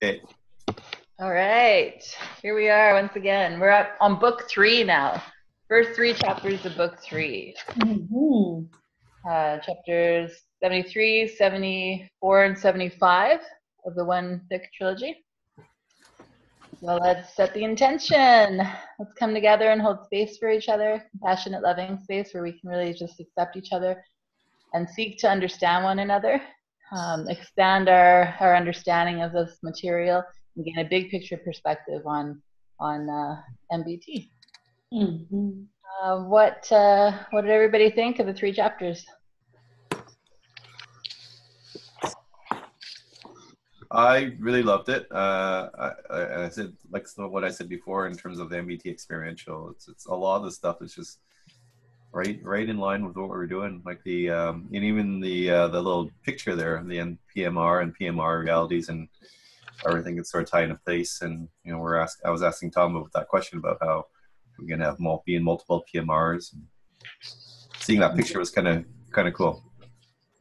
Okay. All right, here we are once again. We're up on book 3 now. First 3 chapters of book 3. Mm-hmm. Chapters 73, 74, and 75 of the One Thick trilogy. Well, let's set the intention. Let's come together and hold space for each other, compassionate, loving space where we can really just accept each other and seek to understand one another, expand our understanding of this material, and gain a big picture perspective on MBT. Mm-hmm. What did everybody think of the 3 chapters? I really loved it. I said, like what I said before in terms of the MBT experiential, it's a lot of the stuff is just right in line with what we're doing. Like the and even the little picture there, the NPMR and PMR realities and everything is sort of tied into place. And you know, I was asking Tom about that question about how we're gonna have multiple PMRs. And seeing that picture was kind of cool.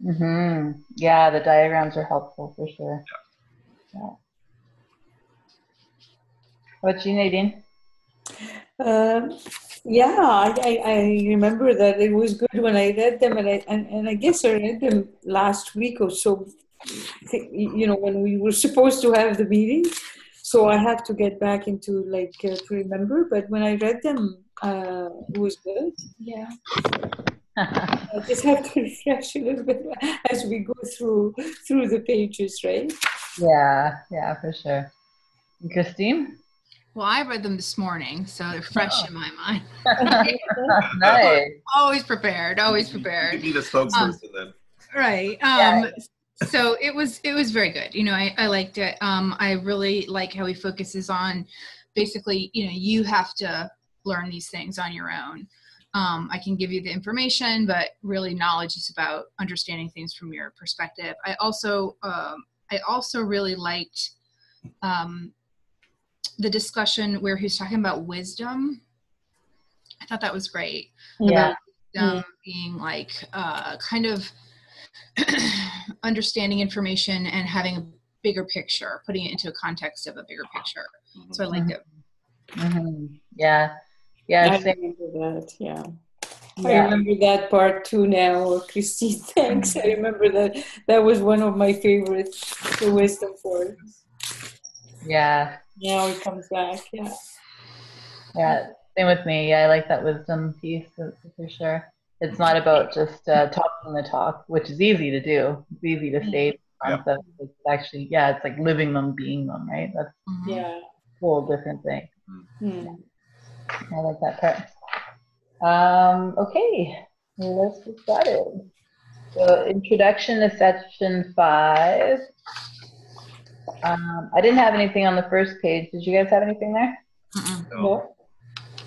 Mm-hmm. Yeah, the diagrams are helpful for sure. Yeah. What about you, Nadine? Yeah, I remember that it was good when I read them, and I guess I read them last week or so. You know, when we were supposed to have the meeting, so I have to get back into to remember. But when I read them, it was good. Yeah. I just have to refresh a little bit as we go through the pages, right? Yeah, for sure. And Christine? Well, I read them this morning, so they're fresh in my mind. Nice. Always prepared. You need a spokesperson then. Right. So it was very good. You know, I liked it. I really like how he focuses on basically, you know, you have to learn these things on your own. I can give you the information, but really knowledge is about understanding things from your perspective. I also really liked the discussion where he was talking about wisdom. I thought that was great. Yeah. About wisdom being like kind of understanding information and having a bigger picture, putting it into a context of a bigger picture. So I liked it. Mm-hmm. Yeah. I remember that. Yeah. I remember that part too now, Christine. Thanks. I remember that. That was one of my favorites, the wisdom parts. Yeah. Now it comes back. Yeah. Yeah. Same with me. Yeah, I like that wisdom piece for sure. It's not about just talking the talk, which is easy to do. It's easy to state concepts. It's actually, it's like living them, being them, right? That's a whole different thing. I like that part. Okay, let's get started. So, introduction to section 5. I didn't have anything on the first page. Did you guys have anything there? No.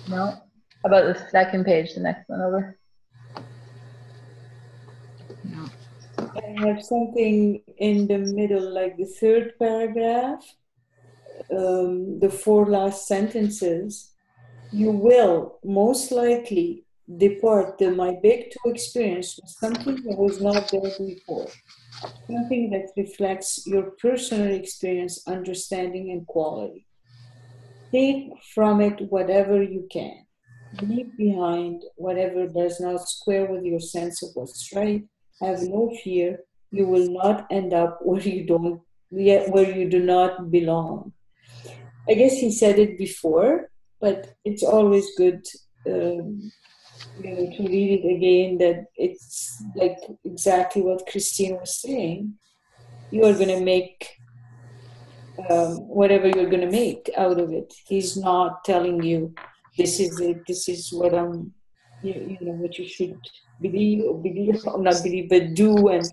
No? How about the second page, the next one over? No. I have something in the middle, like the third paragraph, the 4 last sentences. You will most likely depart my big 2 experience with something that was not there before. Something that reflects your personal experience, understanding, and quality. Take from it whatever you can. Leave behind whatever does not square with your sense of what's right. Have no fear. You will not end up where you do not belong. I guess he said it before, but it's always good to read it again, that it's like exactly what Christine was saying. You are going to make whatever you're going to make out of it. He's not telling you, this is it, this is what what you should believe or not believe, but do. And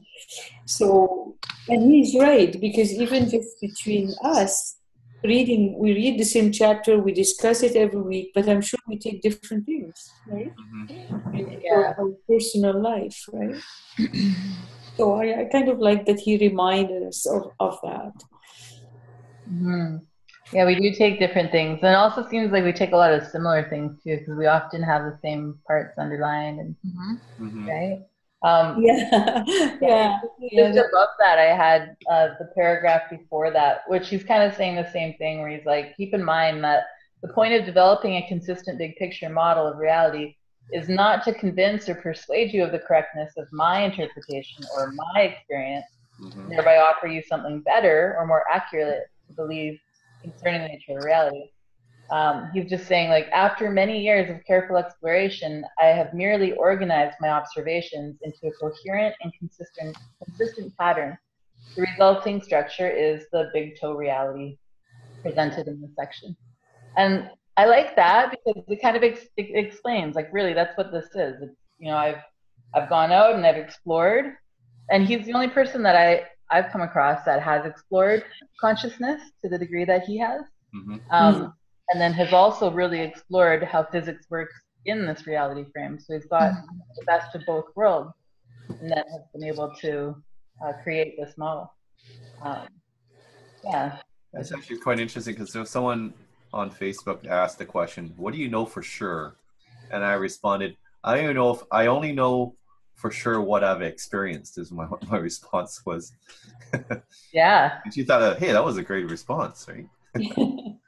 so, and he's right, because even just between us, we read the same chapter, we discuss it every week, but I'm sure we take different things, right? For our personal life, right? So I kind of like that he reminded us of that. Mm-hmm. Yeah, we do take different things. And it also seems like we take a lot of similar things too, because we often have the same parts underlined, and right? Yeah, yeah, Just yeah. above that, I had the paragraph before that, which he's kind of saying the same thing, where he's like, keep in mind that the point of developing a consistent big picture model of reality is not to convince or persuade you of the correctness of my interpretation or my experience, thereby offer you something better or more accurate to believe concerning the nature of reality. He's just saying, like, after many years of careful exploration, I have merely organized my observations into a coherent and consistent pattern. The resulting structure is the big toe reality presented in this section. And I like that because it kind of explains, like, really, that's what this is. It's, you know, I've gone out and I've explored, and he's the only person that I've come across that has explored consciousness to the degree that he has. And then has also really explored how physics works in this reality frame. So he's got the best of both worlds, and then has been able to create this model. Yeah. That's actually quite interesting because there was someone on Facebook asked the question, "What do you know for sure?" And I responded, "I don't even know if I only know for sure what I've experienced." Is what my response was. Yeah. And she thought, "Hey, that was a great response, right?"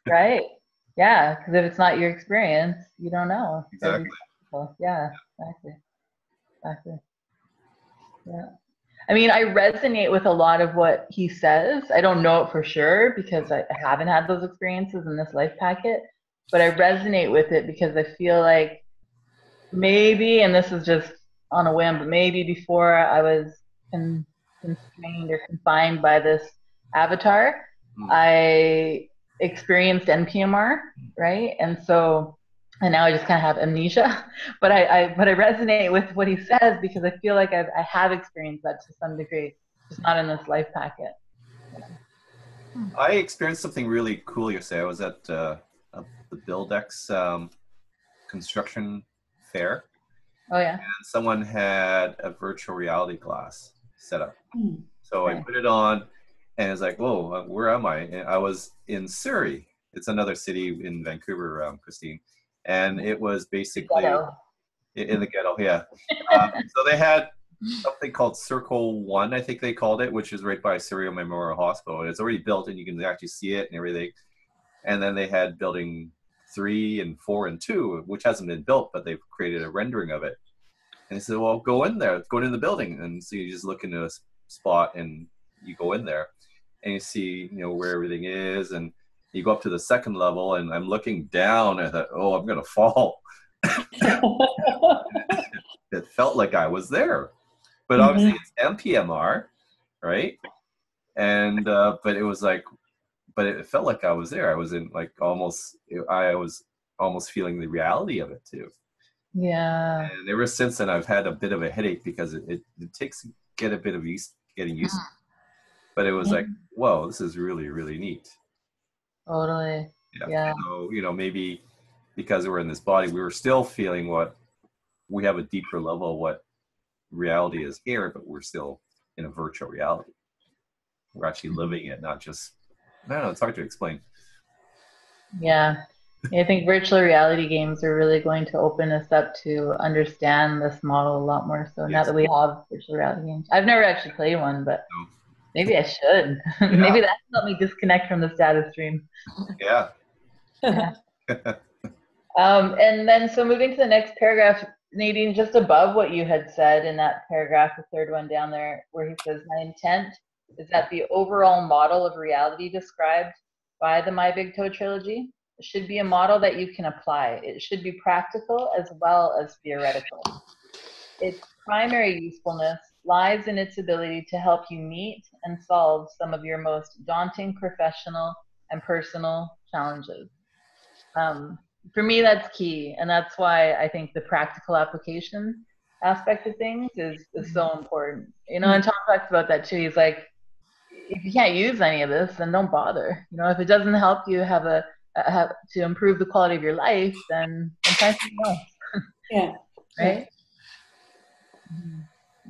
Right. Yeah, because if it's not your experience, you don't know. Exactly. Yeah, exactly. Yeah. I mean, I resonate with a lot of what he says. I don't know it for sure because I haven't had those experiences in this life packet, but I resonate with it because I feel like maybe, and this is just on a whim, but maybe before I was constrained or confined by this avatar, I experienced NPMR, right? And now I just kind of have amnesia, but I resonate with what he says because I feel like I have experienced that to some degree, just not in this life packet. I experienced something really cool yesterday. I was at the Buildex construction fair. Oh yeah. And someone had a virtual reality glass set up. So I put it on, and it's like, whoa, where am I? And I was in Surrey. It's another city in Vancouver, Christine. And it was basically in the ghetto, yeah. So they had something called Circle 1, I think they called it, which is right by Surrey Memorial Hospital. And it's already built, and you can actually see it and everything. And then they had building 3 and 4 and 2, which hasn't been built, but they've created a rendering of it. And they said, well, go in there, go into the building. And so you just look into a spot and you go in there and you see, you know, where everything is. And you go up to the second level, and I'm looking down and I thought, oh, I'm going to fall. It felt like I was there. But obviously it's MPMR, right? And, but it was like, but it felt like I was there. I was in like I was almost feeling the reality of it too. Yeah. And ever since then, I've had a bit of a headache because it takes getting used to it. But it was like, whoa, this is really, really neat. Totally. Yeah. So, you know, maybe because we're in this body, we were still feeling what we have a deeper level of what reality is here, but we're still in a virtual reality. We're actually living it, not just, I don't know, it's hard to explain. Yeah. I think virtual reality games are really going to open us up to understand this model a lot more. So now that we have virtual reality games, I've never actually played one, but maybe I should. Maybe that will help me disconnect from this data stream. Yeah. And then, so moving to the next paragraph, Nadine, just above what you had said in that paragraph, the third one down there, where he says, my intent is that the overall model of reality described by the My Big Toe trilogy should be a model that you can apply. It should be practical as well as theoretical. Its primary usefulness lies in its ability to help you meet and solve some of your most daunting professional and personal challenges. For me, that's key, and that's why I think the practical application aspect of things is so important. You know, and Tom talks about that too. He's like, if you can't use any of this, then don't bother. You know, if it doesn't help you have to improve the quality of your life, then find something else. Yeah. Right.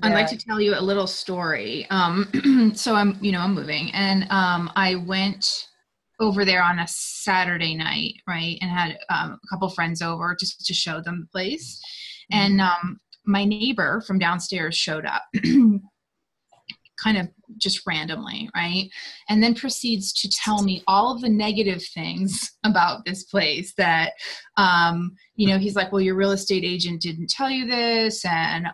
I'd like to tell you a little story. So I'm moving, and I went over there on a Saturday night, right, and had a couple friends over just to show them the place. And my neighbor from downstairs showed up kind of just randomly, right? And then proceeds to tell me all of the negative things about this place that, you know, he's like, well, your real estate agent didn't tell you this. And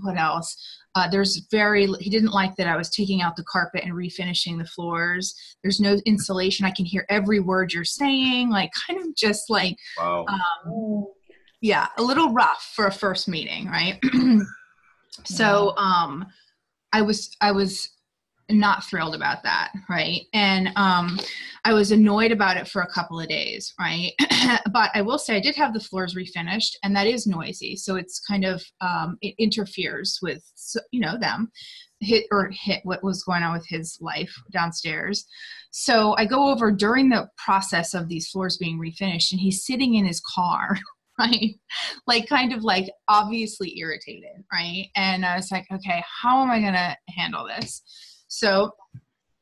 what else? He didn't like that I was taking out the carpet and refinishing the floors. There's no insulation. I can hear every word you're saying, like kind of just like, Wow. yeah, a little rough for a first meeting, right? So, I was not thrilled about that, right? And I was annoyed about it for a couple of days, right? But I will say I did have the floors refinished, and that is noisy. So it's kind of, it interferes with, you know, them, hit what was going on with his life downstairs. So I go over during the process of these floors being refinished, and he's sitting in his car, right? Like kind of like obviously irritated, right? And I was like, okay, how am I going to handle this? So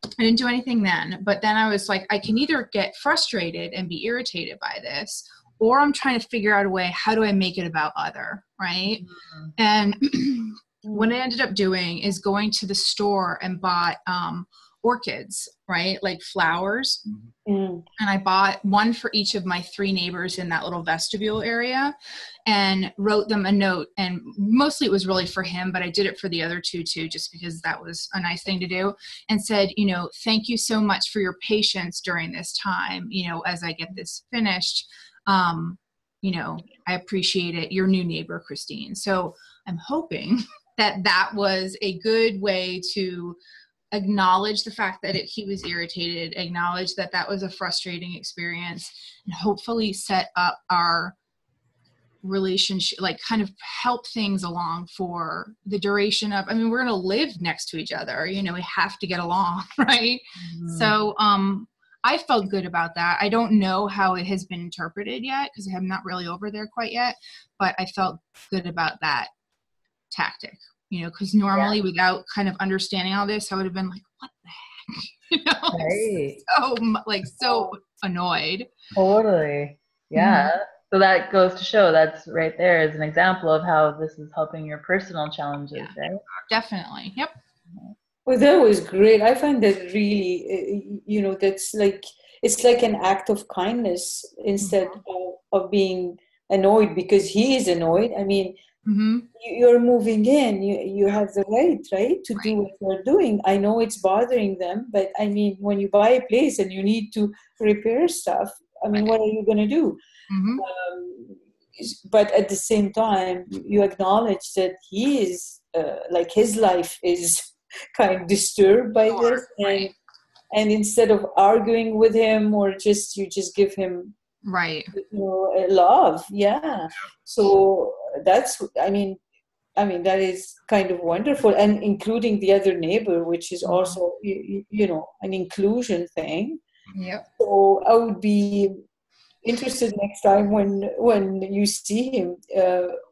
I didn't do anything then, but then I was like, I can either get frustrated and be irritated by this, or I'm trying to figure out a way, how do I make it about other, right? Mm-hmm. And what I ended up doing is going to the store and bought orchids, right? Like flowers. Mm. And I bought one for each of my 3 neighbors in that little vestibule area and wrote them a note. And mostly it was really for him, but I did it for the other 2 too, just because that was a nice thing to do, and said, you know, thank you so much for your patience during this time. You know, as I get this finished, you know, I appreciate it. Your new neighbor, Christine. So I'm hoping that that was a good way to acknowledge the fact that he was irritated, acknowledge that that was a frustrating experience, and hopefully set up our relationship, like kind of help things along for the duration of, I mean, we're going to live next to each other, you know, we have to get along, right? Mm-hmm. So I felt good about that. I don't know how it has been interpreted yet because I'm not really over there quite yet, but I felt good about that tactic. You know, because normally without kind of understanding all this, I would have been like, what the heck? You know, right. so annoyed. Totally. Yeah. Mm-hmm. So that goes to show that's right there as an example of how this is helping your personal challenges, right? Definitely. Yep. Well, that was great. I find that really, you know, that's like, it's like an act of kindness instead of being annoyed because he is annoyed. I mean, you're moving in, you have the right to do what you're doing. I know it's bothering them, but I mean, when you buy a place and you need to repair stuff, I mean, what are you going to do? But at the same time, you acknowledge that he is, like his life is kind of disturbed by this. And instead of arguing with him or you just give him you know, love. Yeah. So that's, I mean, that is kind of wonderful. And including the other neighbor, which is also, you know, an inclusion thing. Yep. So I would be interested next time when you see him,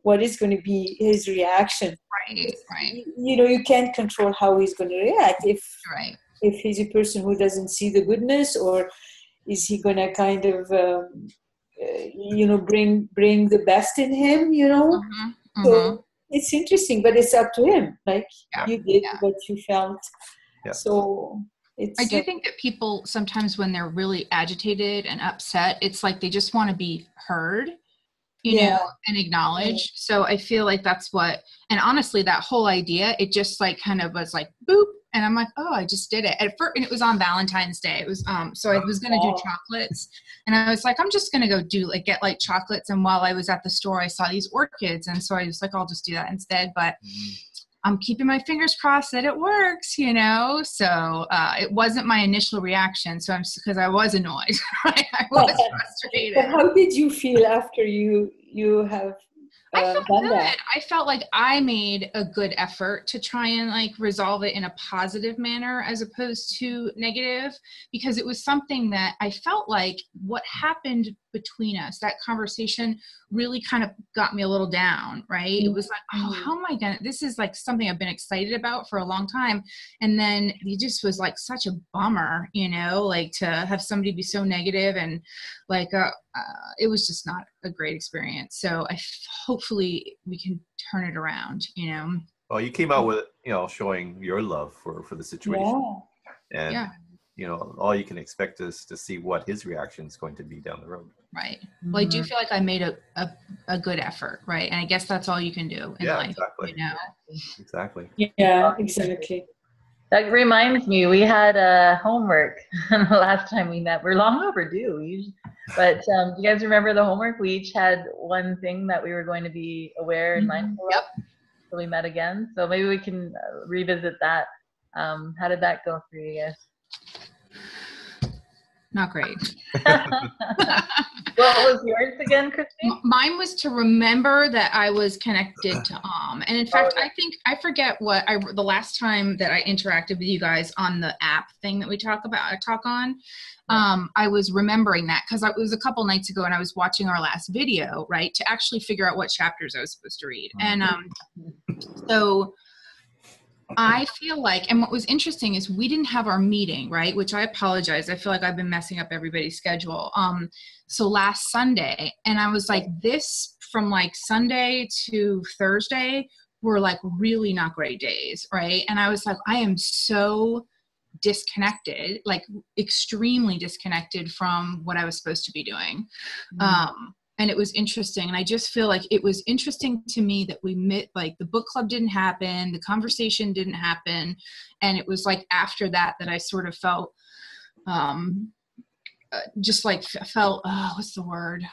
what is going to be his reaction. Right. You know, you can't control how he's going to react. If he's a person who doesn't see the goodness, or is he going to kind of, you know, bring the best in him, you know? So it's interesting, but it's up to him. Like you did what you felt. Yeah. So I do think that people sometimes when they're really agitated and upset, it's like they just want to be heard, you know, and acknowledged. So I feel like that's what, and honestly, that whole idea, it just like kind of was like, boop. And I'm like, oh, I just did it. At first, and it was on Valentine's Day. It was, so I was going to do chocolates, and I was like, I'm just going to go get like chocolates. And while I was at the store, I saw these orchids. And so I was like, I'll just do that instead. But I'm keeping my fingers crossed that it works, you know? So it wasn't my initial reaction. So because I was annoyed, right? I was frustrated. But how did you feel after you have I felt good. I felt like I made a good effort to try and like resolve it in a positive manner as opposed to negative, because it was something that I felt like what happened between us, that conversation really kind of got me a little down, right? It was like, oh, how am I gonna, this is like something I've been excited about for a long time. And then it just was like such a bummer, you know, like to have somebody be so negative and like, it was just not a great experience. So hopefully we can turn it around, you know. Well, you came out with, you know, showing your love for the situation. Yeah. And, Yeah. you know, all you can expect is to see what his reaction is going to be down the road. Right. Well, I do feel like I made a good effort, right? And I guess that's all you can do in life, exactly. you know? Exactly. Yeah, exactly. That reminds me, we had homework the last time we met. We're long overdue. But do you guys remember the homework? We each had one thing that we were going to be aware and mindful of until we met again. So maybe we can revisit that. How did that go for you guys? Not great. What was yours again, Christine? Mine was to remember that I was connected to And in fact, I think I forget the last time that I interacted with you guys on the app thing that we talk on. I was remembering that because it was a couple nights ago and I was watching our last video, right, to actually figure out what chapters I was supposed to read. And so I feel like, and what was interesting is we didn't have our meeting, right? Which I apologize. I feel like I've been messing up everybody's schedule. So last Sunday, and I was like, this from like Sunday to Thursday were like really not great days, right? And I was like, I am so disconnected, like extremely disconnected from what I was supposed to be doing. And it was interesting. And I just feel like it was interesting to me that we met, like the book club didn't happen, the conversation didn't happen. And it was like after that I sort of felt, what's the word?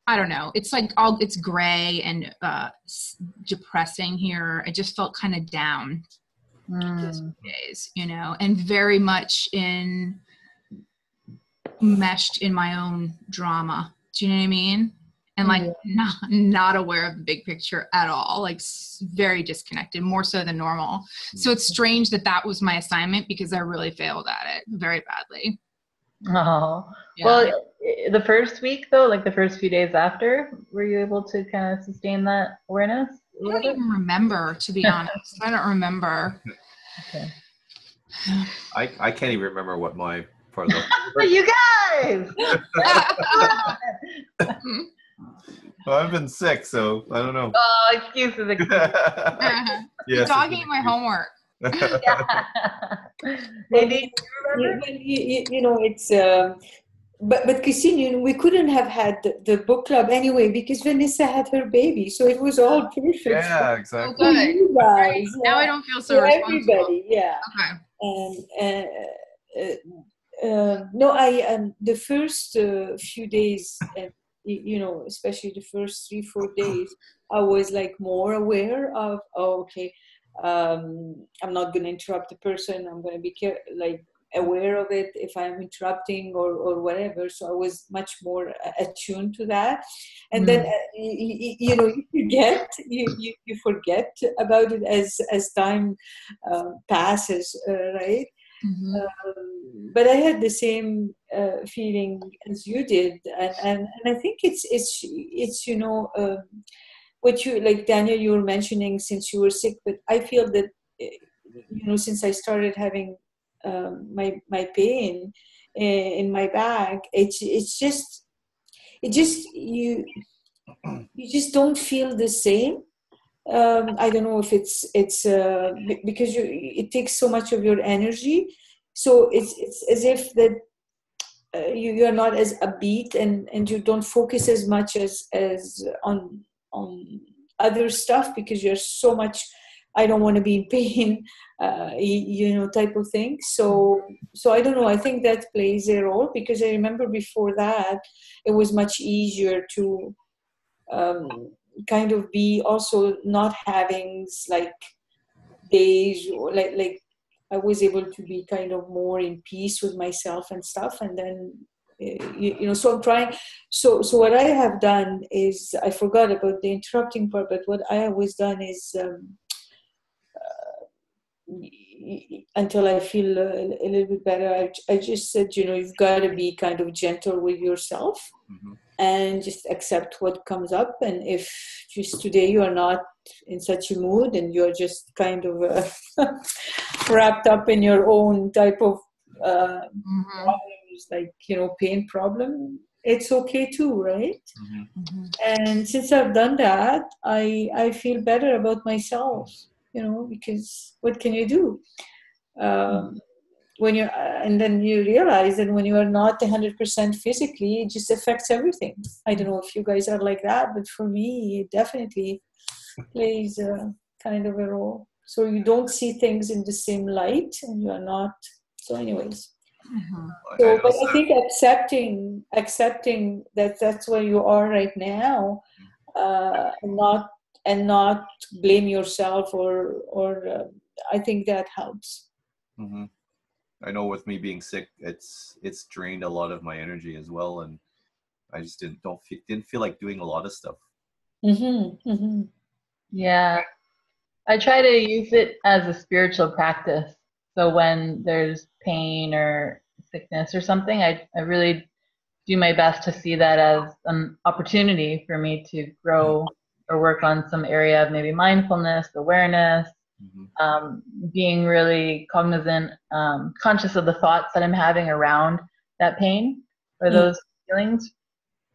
I don't know. It's like it's gray and depressing here. I just felt kind of down these days, you know, and very much meshed in my own drama. Do you know what I mean? And like not aware of the big picture at all, like very disconnected, more so than normal. So it's strange that was my assignment because I really failed at it very badly. Oh, Yeah. Well, the first week though, like the first few days after, were you able to kind of sustain that awareness? I don't even remember, to be honest. I don't remember. Okay. I can't even remember what my part of You guys! Well, I've been sick, so I don't know. Oh, excuses. Yes, talking my homework. Maybe you know, it's but Christine, we couldn't have had the book club anyway because Vanessa had her baby, so it was all perfect. Yeah, exactly. Oh, good. You guys, Right. Now I don't feel so responsible. Everybody, yeah. Okay. And no, the first few days, you know, especially the first 3-4 days, I was like more aware of, I'm not going to interrupt the person. I'm going to be aware of it if I'm interrupting or whatever. So I was much more attuned to that. And then, you know, you forget about it as time passes, right? But I had the same feeling as you did, and I think it's you know, what you, like Daniel, you were mentioning since you were sick, but I feel that you know, since I started having my pain in my back, it's just you just don't feel the same. I don't know if it's because it takes so much of your energy, so it's as if that you are not as upbeat and you don't focus as much as on other stuff because you're so much, I don't want to be in pain, you know, type of thing. So I don't know. I think that plays a role because I remember before that it was much easier to kind of be also not having like days or like I was able to be kind of more in peace with myself and stuff. And then you know, so I'm trying. So what I have done is, I forgot about the interrupting part, but what I always done is until I feel a little bit better, I just said, you know, you've got to be kind of gentle with yourself. And just accept what comes up. And if just today you are not in such a mood and you're just kind of wrapped up in your own type of problems there's like, pain problem, it's okay too, right? And since I've done that, I feel better about myself, because what can you do? When you're, and then you realize that when you are not 100% physically, it just affects everything. I don't know if you guys are like that, but for me, it definitely plays kind of a role. So you don't see things in the same light, and you are not. So, anyways. So, but I think accepting that that's where you are right now, and not blame yourself or I think that helps. I know with me being sick, it's drained a lot of my energy as well, and I just didn't feel like doing a lot of stuff. Yeah, I try to use it as a spiritual practice. So when there's pain or sickness or something, I really do my best to see that as an opportunity for me to grow or work on some area of maybe mindfulness, awareness, being really cognizant, conscious of the thoughts that I'm having around that pain or those feelings.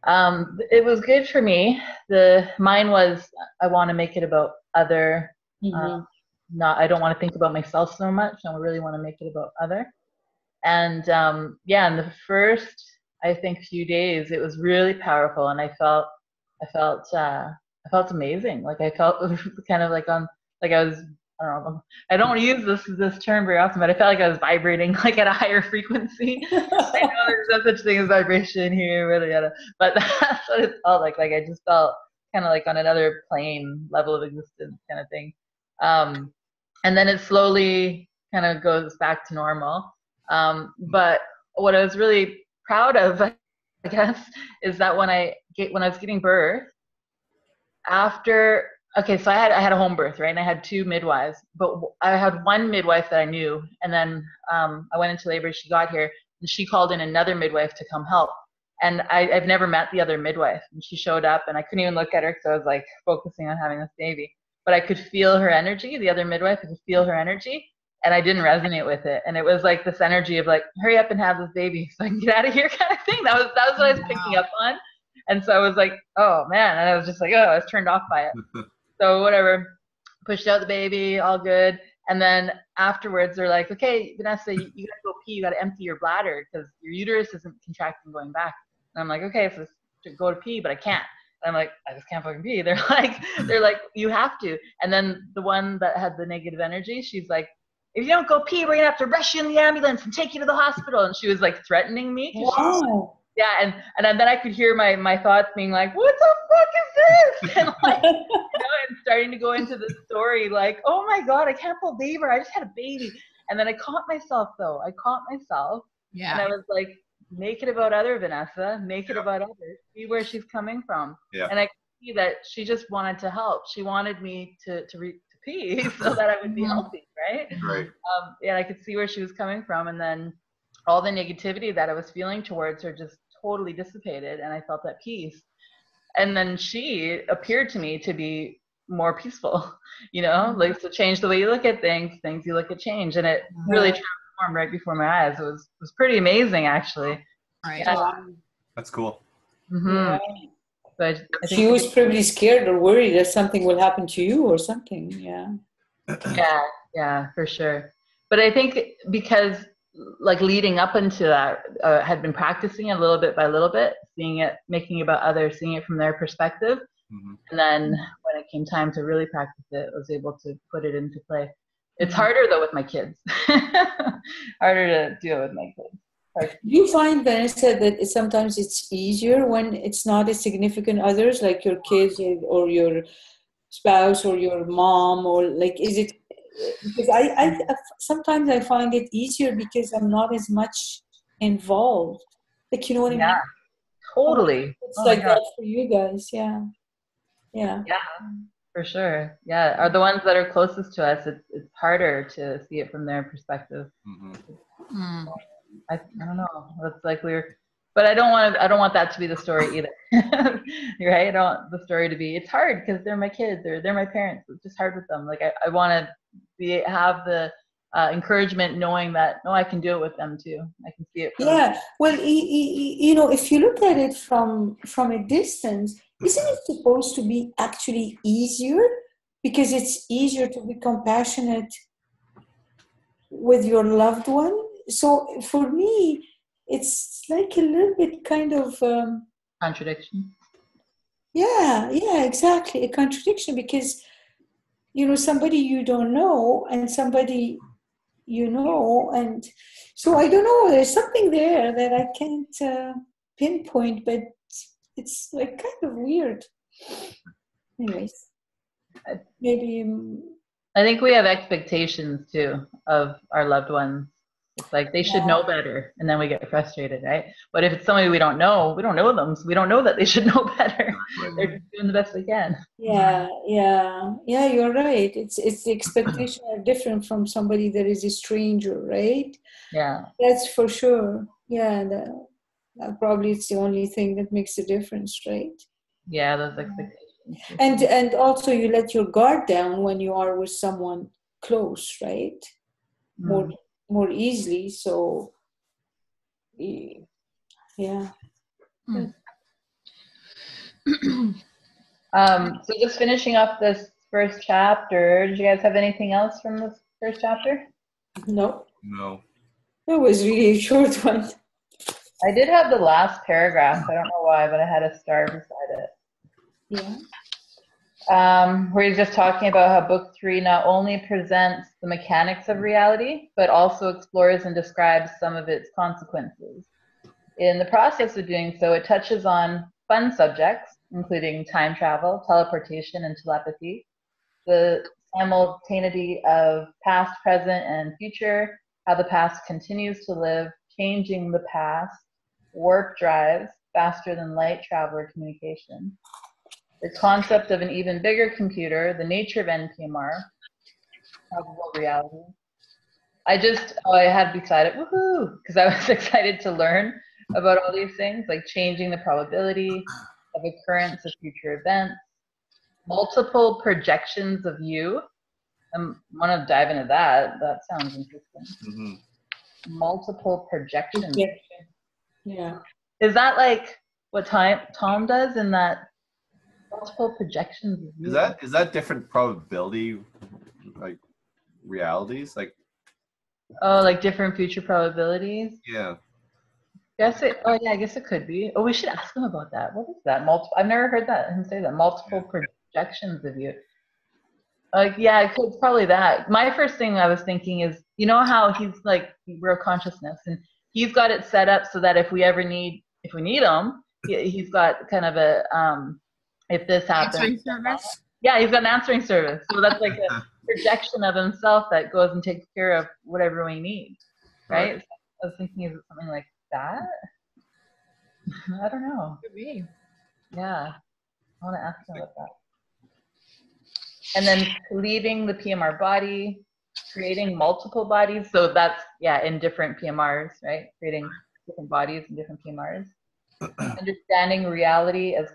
It was good for me. Mine was, I want to make it about other, I don't want to think about myself so much. I really want to make it about other. And in the first, I think, few days, it was really powerful, and I felt amazing. Like I felt kind of like I was, I don't know, I don't want to use this term very often, but I felt like I was vibrating like at a higher frequency. I know there's no such thing as vibration here, really, but that's what it felt like. Like I just felt kind of like on another plane, level of existence kind of thing. And then it slowly kind of goes back to normal. But what I was really proud of, I guess, is that when I was giving birth, so I had a home birth, right? And I had 2 midwives, but I had one midwife that I knew, and then I went into labor. She got here, and she called in another midwife to come help. And I've never met the other midwife, and she showed up, and I couldn't even look at her because I was like focusing on having this baby. But I could feel her energy. The other midwife, I could feel her energy, and I didn't resonate with it. And it was like this energy of like, hurry up and have this baby so I can get out of here kind of thing. That was what I was picking up on. And so I was like, oh man, and I was just like, I was turned off by it. So whatever, pushed out the baby, all good. And then afterwards, they're like, okay, Vanessa, you gotta go pee. You gotta empty your bladder because your uterus isn't contracting going back. And I'm like, okay, so to go to pee, but I can't. And I'm like, I just can't fucking pee. They're like, you have to. And then the one that had the negative energy, she's like, if you don't go pee, we're gonna have to rush you in the ambulance and take you to the hospital. And she was like threatening me. Wow. Yeah, and then I could hear my thoughts being like, what the fuck is this? And like, and starting to go into the story like, oh my God, I can't believe her. I just had a baby. And then I caught myself though. Yeah. And I was like, make it about other, Vanessa. Make it about others. See where she's coming from. Yeah. And I could see that she just wanted to help. She wanted me to pee so that I would be healthy, right? Right. I could see where she was coming from, and then all the negativity that I was feeling towards her just totally dissipated, and I felt at peace. And then she appeared to me to be more peaceful, like to change the way you look at things you look at change, and it really transformed right before my eyes. It was pretty amazing, actually. Right. Yeah. That's cool. Yeah. But I think she was probably scared or worried that something will happen to you or something. Yeah, for sure. But I think because like leading up into that, had been practicing it little bit, seeing it, making it about others, seeing it from their perspective. And then when it came time to really practice it, I was able to put it into play. It's harder though with my kids. Harder to deal with my kids. Do you find, Vanessa, that sometimes it's easier when it's not a significant others, like your kids or your spouse or your mom, or like, is it, because I sometimes I find it easier because I'm not as much involved. Like, you know what I mean? Yeah, totally. It's like that for you guys. Yeah, for sure. Yeah, are the ones that are closest to us. It's harder to see it from their perspective. I don't know. It's like but I don't want that to be the story either. You're right. I don't want the story to be. It's hard because they're my kids or they're my parents. It's just hard with them. Like I want to have the encouragement, knowing that, no, I can do it with them too. I can see it. Yeah. Well, you know, if you look at it from a distance, isn't it supposed to be actually easier? Because it's easier to be compassionate with your loved one. So for me, it's like a little bit kind of Contradiction. yeah, exactly, a contradiction, because you know somebody you don't know and somebody you know, and so I don't know. There's something there that I can't pinpoint, but it's like kind of weird. Anyways, maybe. I think we have expectations too of our loved ones. It's like they should know better, and then we get frustrated, right? But if it's somebody we don't know them, so we don't know that they should know better. They're just doing the best they can. Yeah, you're right. It's the expectations are different from somebody that is a stranger, right? Yeah. That's for sure. Yeah, probably it's the only thing that makes a difference, right? Yeah, those expectations. And also you let your guard down when you are with someone close, right? More easily. So yeah. So just finishing up this first chapter, did you guys have anything else from this first chapter? No. It was really a short one. I did have the last paragraph. I don't know why, but I had a star beside it. Yeah. Where he's just talking about how book 3 not only presents the mechanics of reality, but also explores and describes some of its consequences. In the process of doing so, it touches on fun subjects, including time travel, teleportation, and telepathy, the simultaneity of past, present, and future, how the past continues to live, changing the past, warp drives, faster than light travel or communication, the concept of an even bigger computer, the nature of NPMR, probable reality. I had beside it, woohoo, because I was excited to learn about all these things, like changing the probability of occurrence of future events, multiple projections of you. I want to dive into that. That sounds interesting. Multiple projections. Yeah. Is that like what Tom does in that multiple projections of you? Is that different probability, like realities, like? Oh, like different future probabilities? Yeah. I guess it could be. Oh, we should ask him about that. What is that? I've never heard him say that. Multiple projections of you. It's probably that. My first thing I was thinking is, you know how he's like real consciousness, and he's got it set up so that if we need him, he's got kind of a if this happens. Answering service. Yeah, he's got an answering service. So that's like a projection of himself that goes and takes care of whatever we need, right? So I was thinking, is it something like that? I don't know. Could be. Yeah, I want to ask him about that. And then leaving the PMR body, creating multiple bodies. So that's, in different PMRs, right? Creating different bodies in different PMRs. Understanding reality as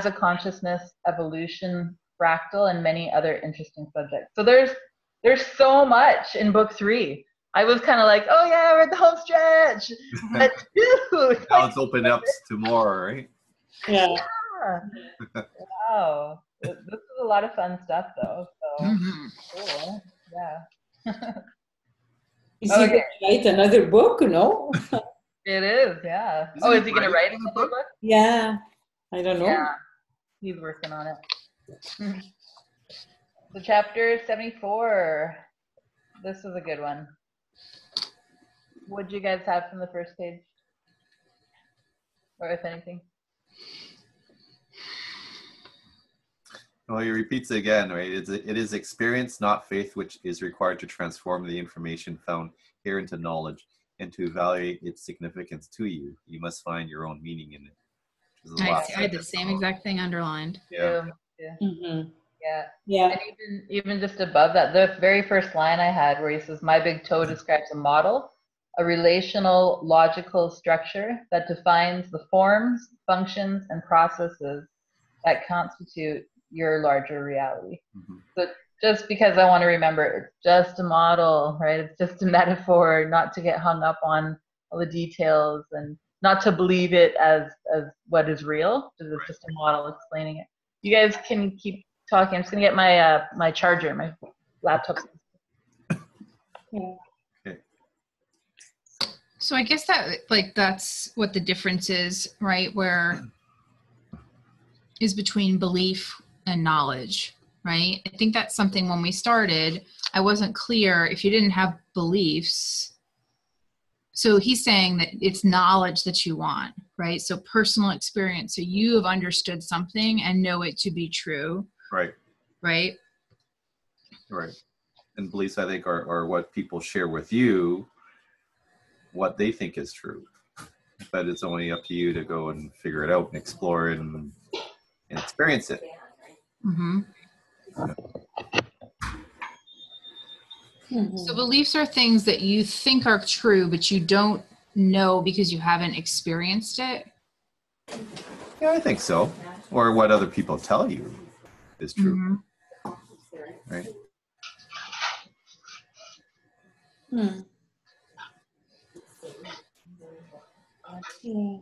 a consciousness, evolution, fractal, and many other interesting subjects. So there's so much in book 3. I was kind of like, oh yeah, we're at the home stretch. But dude, now it's open up to more, right? Yeah. Wow. This is a lot of fun stuff, though. So cool. Yeah. Is he going to write another book? No. It is. Yeah. Is he going to write another book? Yeah. I don't know. Yeah. He's working on it. So chapter 74. This is a good one. What did you guys have from the first page? Or if anything? Well, he repeats it again, right? It is experience, not faith, which is required to transform the information found here into knowledge and to evaluate its significance to you. You must find your own meaning in it. I had the same exact thing underlined. Yeah. Mm-hmm. Yeah. And even just above that, the very first line I had where he says, my big toe describes a model, a relational logical structure that defines the forms, functions, and processes that constitute your larger reality. So just because I want to remember it's just a model, right? It's just a metaphor, not to get hung up on all the details and not to believe it as what is real, because it's just a model explaining it. You guys can keep talking. I'm just gonna get my my charger, my laptop. Yeah. Okay. So I guess that that's what the difference is, right? Where is between belief and knowledge, right? I think that's something when we started, I wasn't clear if you didn't have beliefs. So he's saying that it's knowledge that you want, right? So personal experience. So you have understood something and know it to be true. Right. Right. Right. And beliefs, I think, are what people share with you, what they think is true. But it's only up to you to go and figure it out and explore it and experience it. Mm-hmm. Mhm. So beliefs are things that you think are true, but you don't know because you haven't experienced it. Yeah, I think so. Or what other people tell you is true. Mm-hmm. Right. Hmm. Yeah.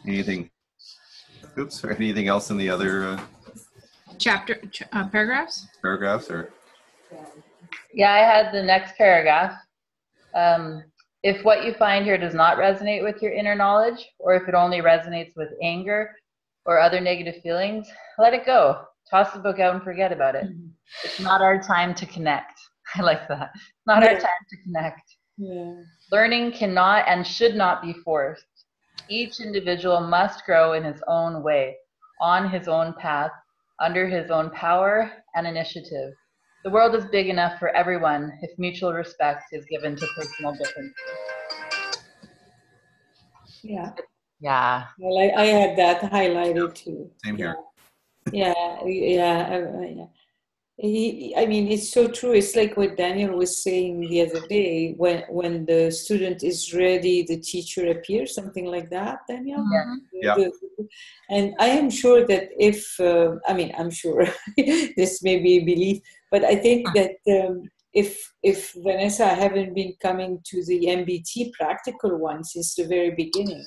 Anything? Oops. Or anything else in the other Paragraphs? paragraphs? Or Yeah, I had the next paragraph. If what you find here does not resonate with your inner knowledge, or if it only resonates with anger or other negative feelings, let it go. Toss the book out and forget about it. It's not our time to connect. I like that. Not our Yeah. time to connect. Yeah. Learning cannot and should not be forced. Each individual must grow in his own way, on his own path, under his own power and initiative. The world is big enough for everyone if mutual respect is given to personal differences. Yeah. Yeah. Well, I had that highlighted too. same here. Yeah. Yeah. I mean, it's so true. It's like what Daniel was saying the other day. When the student is ready, the teacher appears. Something like that, Daniel. Mm-hmm. Yeah. And I am sure that if I'm sure this may be a belief, but I think that if Vanessa haven't been coming to the MBT practical one since the very beginning,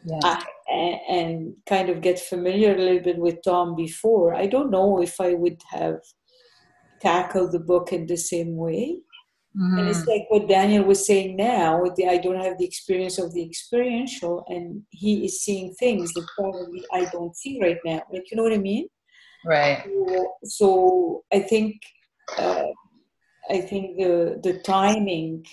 Yeah. and kind of get familiar a little bit with Tom before, I don't know if I would have tackled the book in the same way. Mm-hmm. And it's like what Daniel was saying now, I don't have the experience of the experiential, and he is seeing things that probably I don't see right now. Like, you know what I mean? Right. So I think the timing,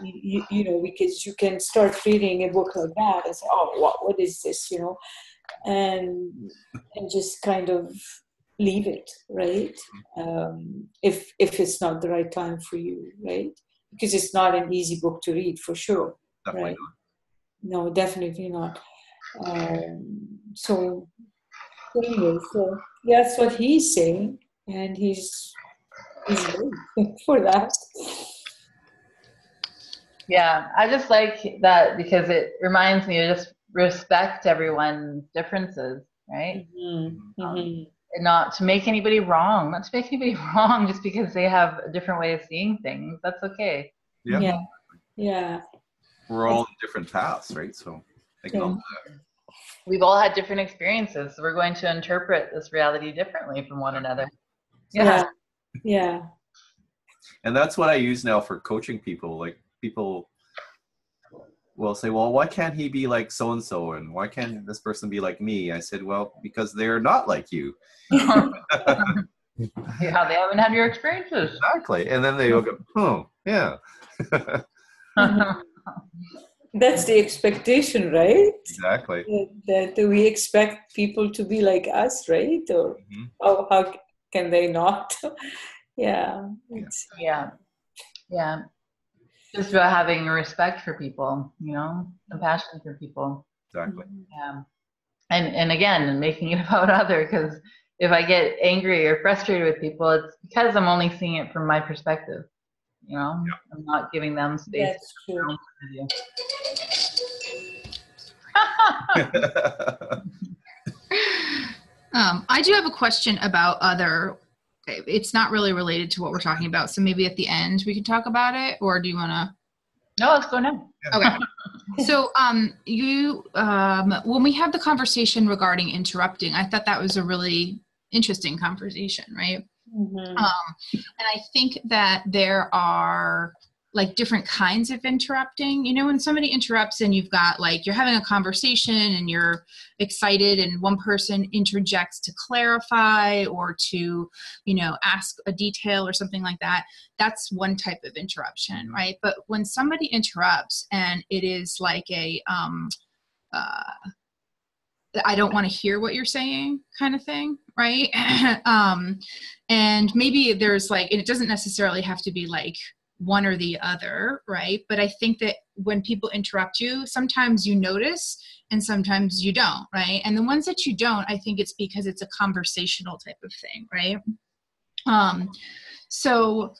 you know, because you can start reading a book like that and say, oh, what is this, you know, and just kind of leave it, right? If it's not the right time for you, right? Because it's not an easy book to read, for sure. Definitely Right? No, definitely not. So anyway, so that's what he's saying, and he's right for that. Yeah. I just like that because it reminds me to just respect everyone's differences, right? Mm-hmm. Mm-hmm. And not to make anybody wrong, not to make anybody wrong just because they have a different way of seeing things. That's okay. Yeah. Yeah. Yeah. We're all in different paths, right? So I can all do that. We've all had different experiences, so we're going to interpret this reality differently from one another. Yeah. Yeah. And that's what I use now for coaching people. Like, people will say, well, why can't he be like so-and-so? And why can't this person be like me? I said, well, because they're not like you. Yeah, they haven't had your experiences. Exactly. And then they go, oh, yeah. That's the expectation, right? Exactly. That we expect people to be like us, right? Or how can they not? Yeah. Yeah. Just about having respect for people, you know, compassion for people. Exactly. Yeah. And again, making it about other, because if I get angry or frustrated with people, it's because I'm only seeing it from my perspective. You know, I'm not giving them space. That's true. I do have a question about other. It's not really related to what we're talking about, so maybe at the end we can talk about it, or do you want to? No, let's go now. Okay. So, when we had the conversation regarding interrupting, I thought that was a really interesting conversation, right? Mhm. And I think that there are like different kinds of interrupting. You know, when somebody interrupts and you've got like, you're having a conversation and you're excited and one person interjects to clarify or to, you know, ask a detail or something like that. That's one type of interruption, right? But when somebody interrupts and it is like a, I don't want to hear what you're saying kind of thing, right? And maybe there's like, and it doesn't necessarily have to be like one or the other, right? But I think that when people interrupt you, sometimes you notice and sometimes you don't, right? And the ones that you don't, I think it's because it's a conversational type of thing, right? So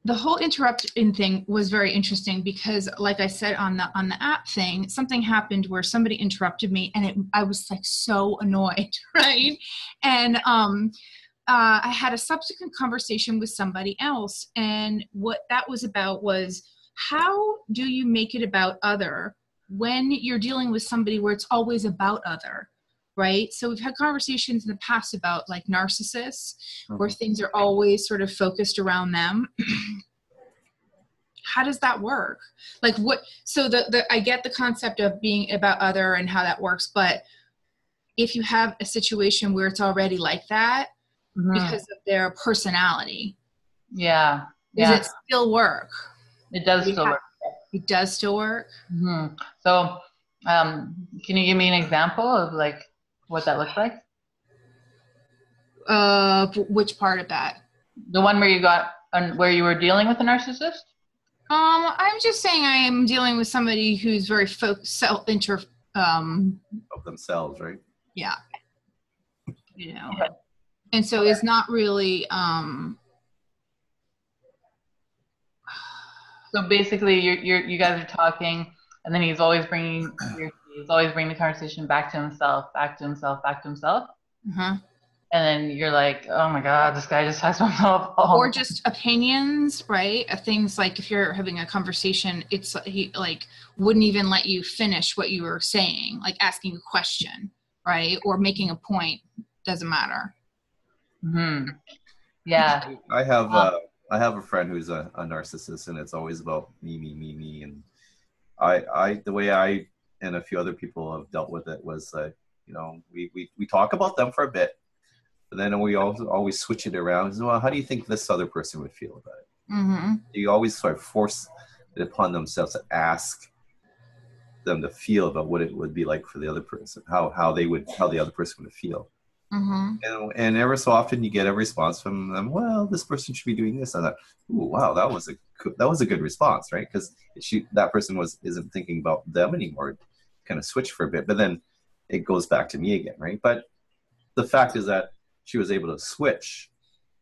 the whole interrupting thing was very interesting because, like I said on the app thing, something happened where somebody interrupted me, and I was like so annoyed, right? And I had a subsequent conversation with somebody else, and what that was about was, how do you make it about other when you're dealing with somebody where it's always about other? Right? So we've had conversations in the past about like narcissists, where things are always sort of focused around them. How does that work? Like what, so I get the concept of being about other and how that works, but if you have a situation where it's already like that because of their personality, Yeah. does it still work? It does still work. It does still work. So, can you give me an example of like what that looks like? Which part of that? The one where where you were dealing with a narcissist? I'm just saying I am dealing with somebody who's very of themselves, right? Yeah. You know, and so it's not really, So basically you guys are talking, and then he's always bringing the conversation back to himself. And then you're like, oh my God, this guy just talks about himself. Or just opinions, right? Things like if you're having a conversation, he like wouldn't even let you finish what you were saying, like asking a question, right? Or making a point, doesn't matter. Yeah. I have a friend who's a narcissist, and it's always about me. And the way I and a few other people have dealt with it was you know, we talk about them for a bit, but then we always switch it around. So, well, how do you think this other person would feel about it? You always sort of force it upon themselves to ask them to feel about what it would be like for the other person, how the other person would feel. And ever so often you get a response from them, well, this person should be doing this. And that, ooh, wow, that was a good response, right? Because that person isn't thinking about them anymore. Kind of switch for a bit, but then it goes back to me again, right? But the fact is that she was able to switch,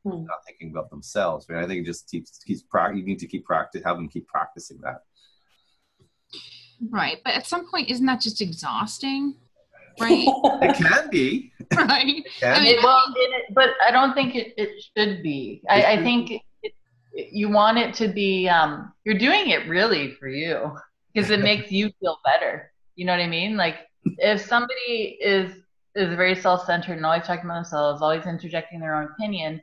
not thinking about themselves. Right? I think it just keeps you need to have them keep practicing that. Right, but at some point, isn't that just exhausting? Right? It can be. Right. But I don't think it should be. I think you want it to be. You're doing it really for you because it makes you feel better. You know what I mean? Like if somebody is very self-centered and always talking about themselves, always interjecting their own opinion,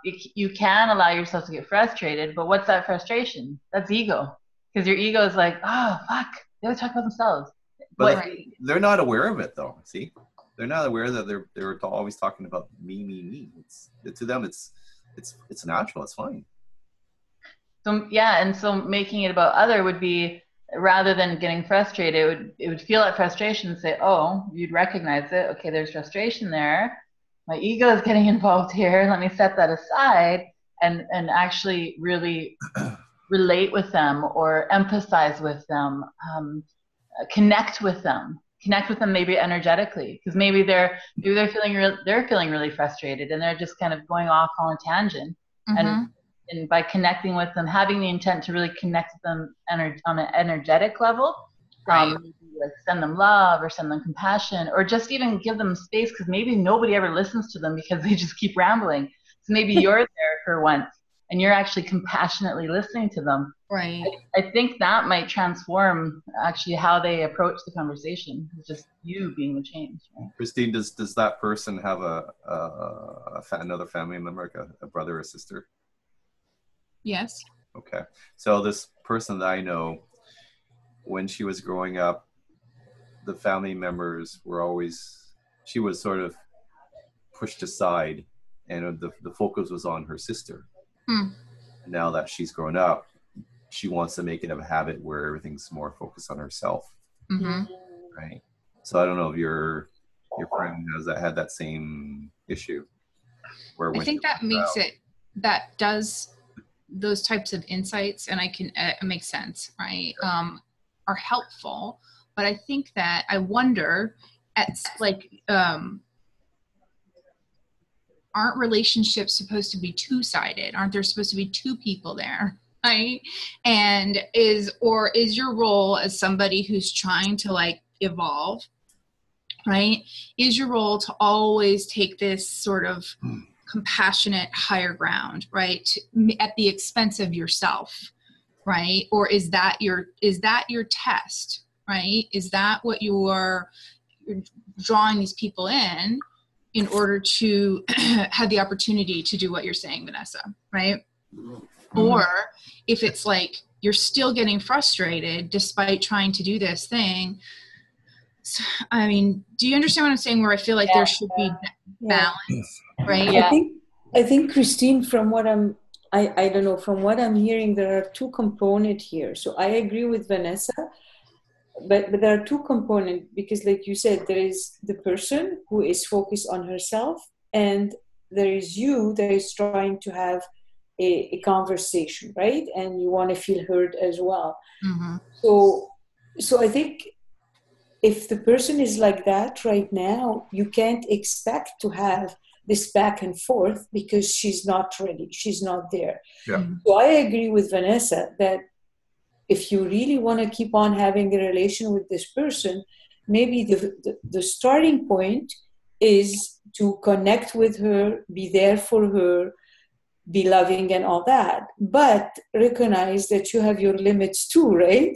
you can allow yourself to get frustrated. But what's that frustration? That's ego, because your ego is like, oh fuck, they always talk about themselves. But they're not aware of it, though. See, they're not aware that they're always talking about me. To them, it's natural. It's fine. So yeah, and so making it about other would be, rather than getting frustrated, it would feel that frustration and say, oh, you'd recognize it. Okay, there's frustration there. My ego is getting involved here. Let me set that aside and actually really relate with them or empathize with them. Connect with them maybe energetically, because maybe they're feeling really frustrated and they're just kind of going off on a tangent. And by connecting with them, having the intent to really connect with them on an energetic level, Maybe like send them love or send them compassion, or just even give them space, because maybe nobody ever listens to them because they just keep rambling. So maybe you're there for once and you're actually compassionately listening to them. Right. I think that might transform actually how they approach the conversation. It's just you being the change. Right? Christine, does that person have another family member, like a brother or sister? Yes. Okay. So this person that I know, when she was growing up, the family members were always, she was sort of pushed aside, and the focus was on her sister. And now that she's grown up, she wants to make it a habit where everything's more focused on herself. Right. So I don't know if your friend had that same issue. Where I think that makes it, that does those types of insights, and I can, it makes sense, right? Are helpful. But I think that I wonder at like, aren't relationships supposed to be two-sided? Aren't there supposed to be two people there? Right? And is your role as somebody who's trying to like evolve, right? Is your role to always take this sort of compassionate higher ground, right? At the expense of yourself, right? Or is that your test, right? Is that what you're drawing these people in order to have the opportunity to do what you're saying, Vanessa, right? Or if it's like you're still getting frustrated despite trying to do this thing. So, I mean, do you understand what I'm saying? Where I feel like there should be balance, right? Yeah. I think Christine, from what I don't know, from what I'm hearing, there are two components here. So I agree with Vanessa, but there are two components, because like you said, there is the person who is focused on herself, and there is you that is trying to have a conversation, right? And you want to feel heard as well. So I think if the person is like that right now, you can't expect to have this back and forth because she's not ready. She's not there. Yeah. So I agree with Vanessa that if you really want to keep on having a relation with this person, maybe the starting point is to connect with her, be there for her, be loving and all that, but recognize that you have your limits too, right?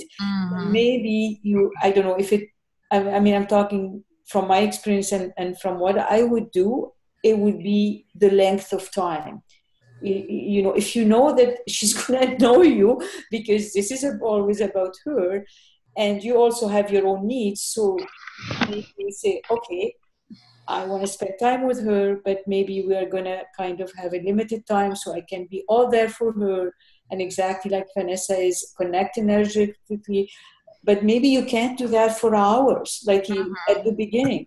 Maybe I don't know if it, I mean, I'm talking from my experience and from what I would do, it would be the length of time. You know, if you know that she's going to know you, because this is always about her, and you also have your own needs. So maybe you say, okay, I want to spend time with her, but maybe we are going to kind of have a limited time so I can be all there for her. And exactly like Vanessa is, connect energetically. But maybe you can't do that for hours, like at the beginning.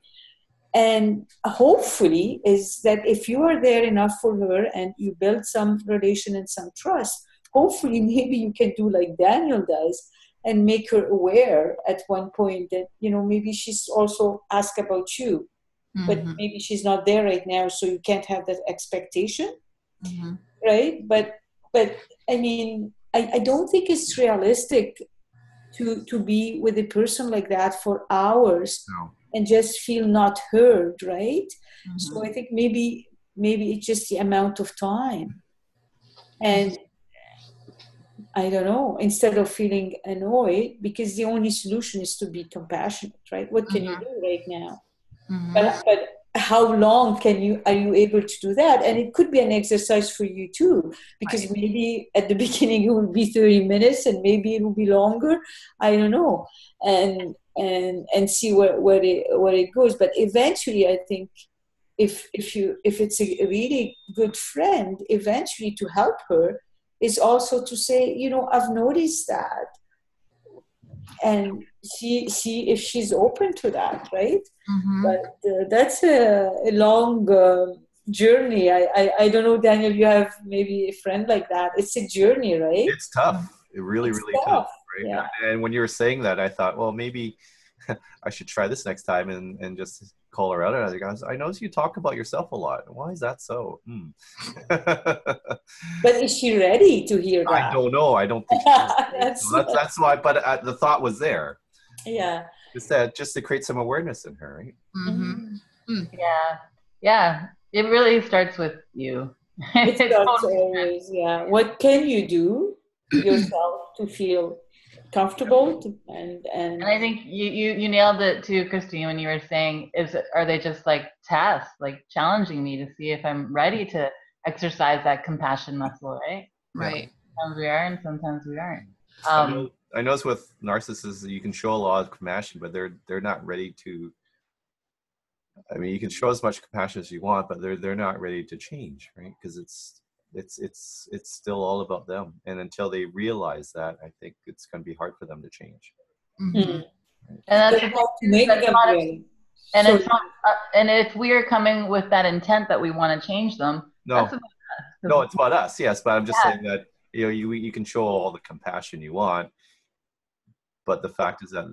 And hopefully is that if you are there enough for her and you build some relation and some trust, hopefully maybe you can do like Daniel does and make her aware at one point that, you know, maybe she's also asked about you. But maybe she's not there right now, so you can't have that expectation, right? But I mean, I don't think it's realistic to be with a person like that for hours and just feel not heard, right? So I think maybe it's just the amount of time. And I don't know, instead of feeling annoyed, because the only solution is to be compassionate, right? What can you do right now? But how long are you able to do that? And it could be an exercise for you too, because maybe at the beginning it will be 30 minutes and maybe it will be longer. I don't know, and see where it goes. But eventually, I think if it's a really good friend, eventually to help her is also to say, you know, I've noticed that. And see if she's open to that, right? But that's a long journey. I don't know, Daniel, you have maybe a friend like that. It's a journey, right? It's tough. It really tough, right? Yeah. And when you were saying that, I thought, well, maybe I should try this next time and just call her out. And I notice you talk about yourself a lot. Why is that so? But is she ready to hear that? I don't know. I don't think she is. That's why. But the thought was there. Yeah. Just to create some awareness in her, right? Mm-hmm. Mm. Yeah. It really starts with you. It It starts totally always, yeah. What can you do yourself to feel comfortable And I think you nailed it too, Christine, when you were saying, are they just like tests, like challenging me to see if I'm ready to exercise that compassion muscle, right? Right. Sometimes we are, and sometimes we aren't. I know it's with narcissists, you can show a lot of compassion, but they're not ready to. I mean, you can show as much compassion as you want, but they're not ready to change, right? Because it's still all about them, and until they realize that, I think it's going to be hard for them to change. Mm-hmm. And that's they the have thing, to make that's them not, ready. and So, it's not, and if we are coming with that intent that we want to change them, No, that's no, it's about us, yes, but I'm just saying that you can show all the compassion you want, but the fact is that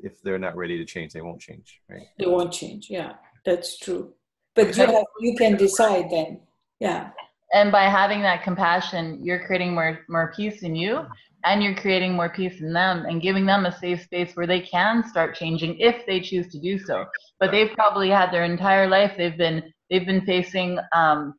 if they're not ready to change, they won't change, right? they won't change. Yeah, that's true. But you can decide then. Yeah. And by having that compassion, you're creating more peace in you, and you're creating more peace in them, and giving them a safe space where they can start changing if they choose to do so. But they've probably had their entire life, they've been facing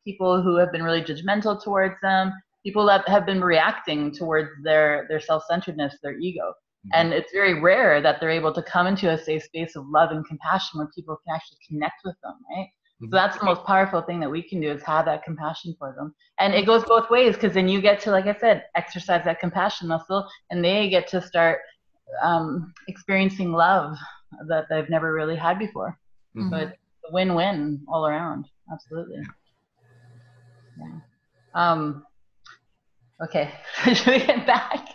people who have been really judgmental towards them, people that have been reacting towards their self-centeredness, their ego. And it's very rare that they're able to come into a safe space of love and compassion where people can actually connect with them, right? So that's the most powerful thing that we can do, is have that compassion for them. And it goes both ways, because then you get to, like I said, exercise that compassion muscle, and they get to start experiencing love that they've never really had before. Mm-hmm. So it's a win-win all around. Absolutely. Yeah. Okay. Should we get back?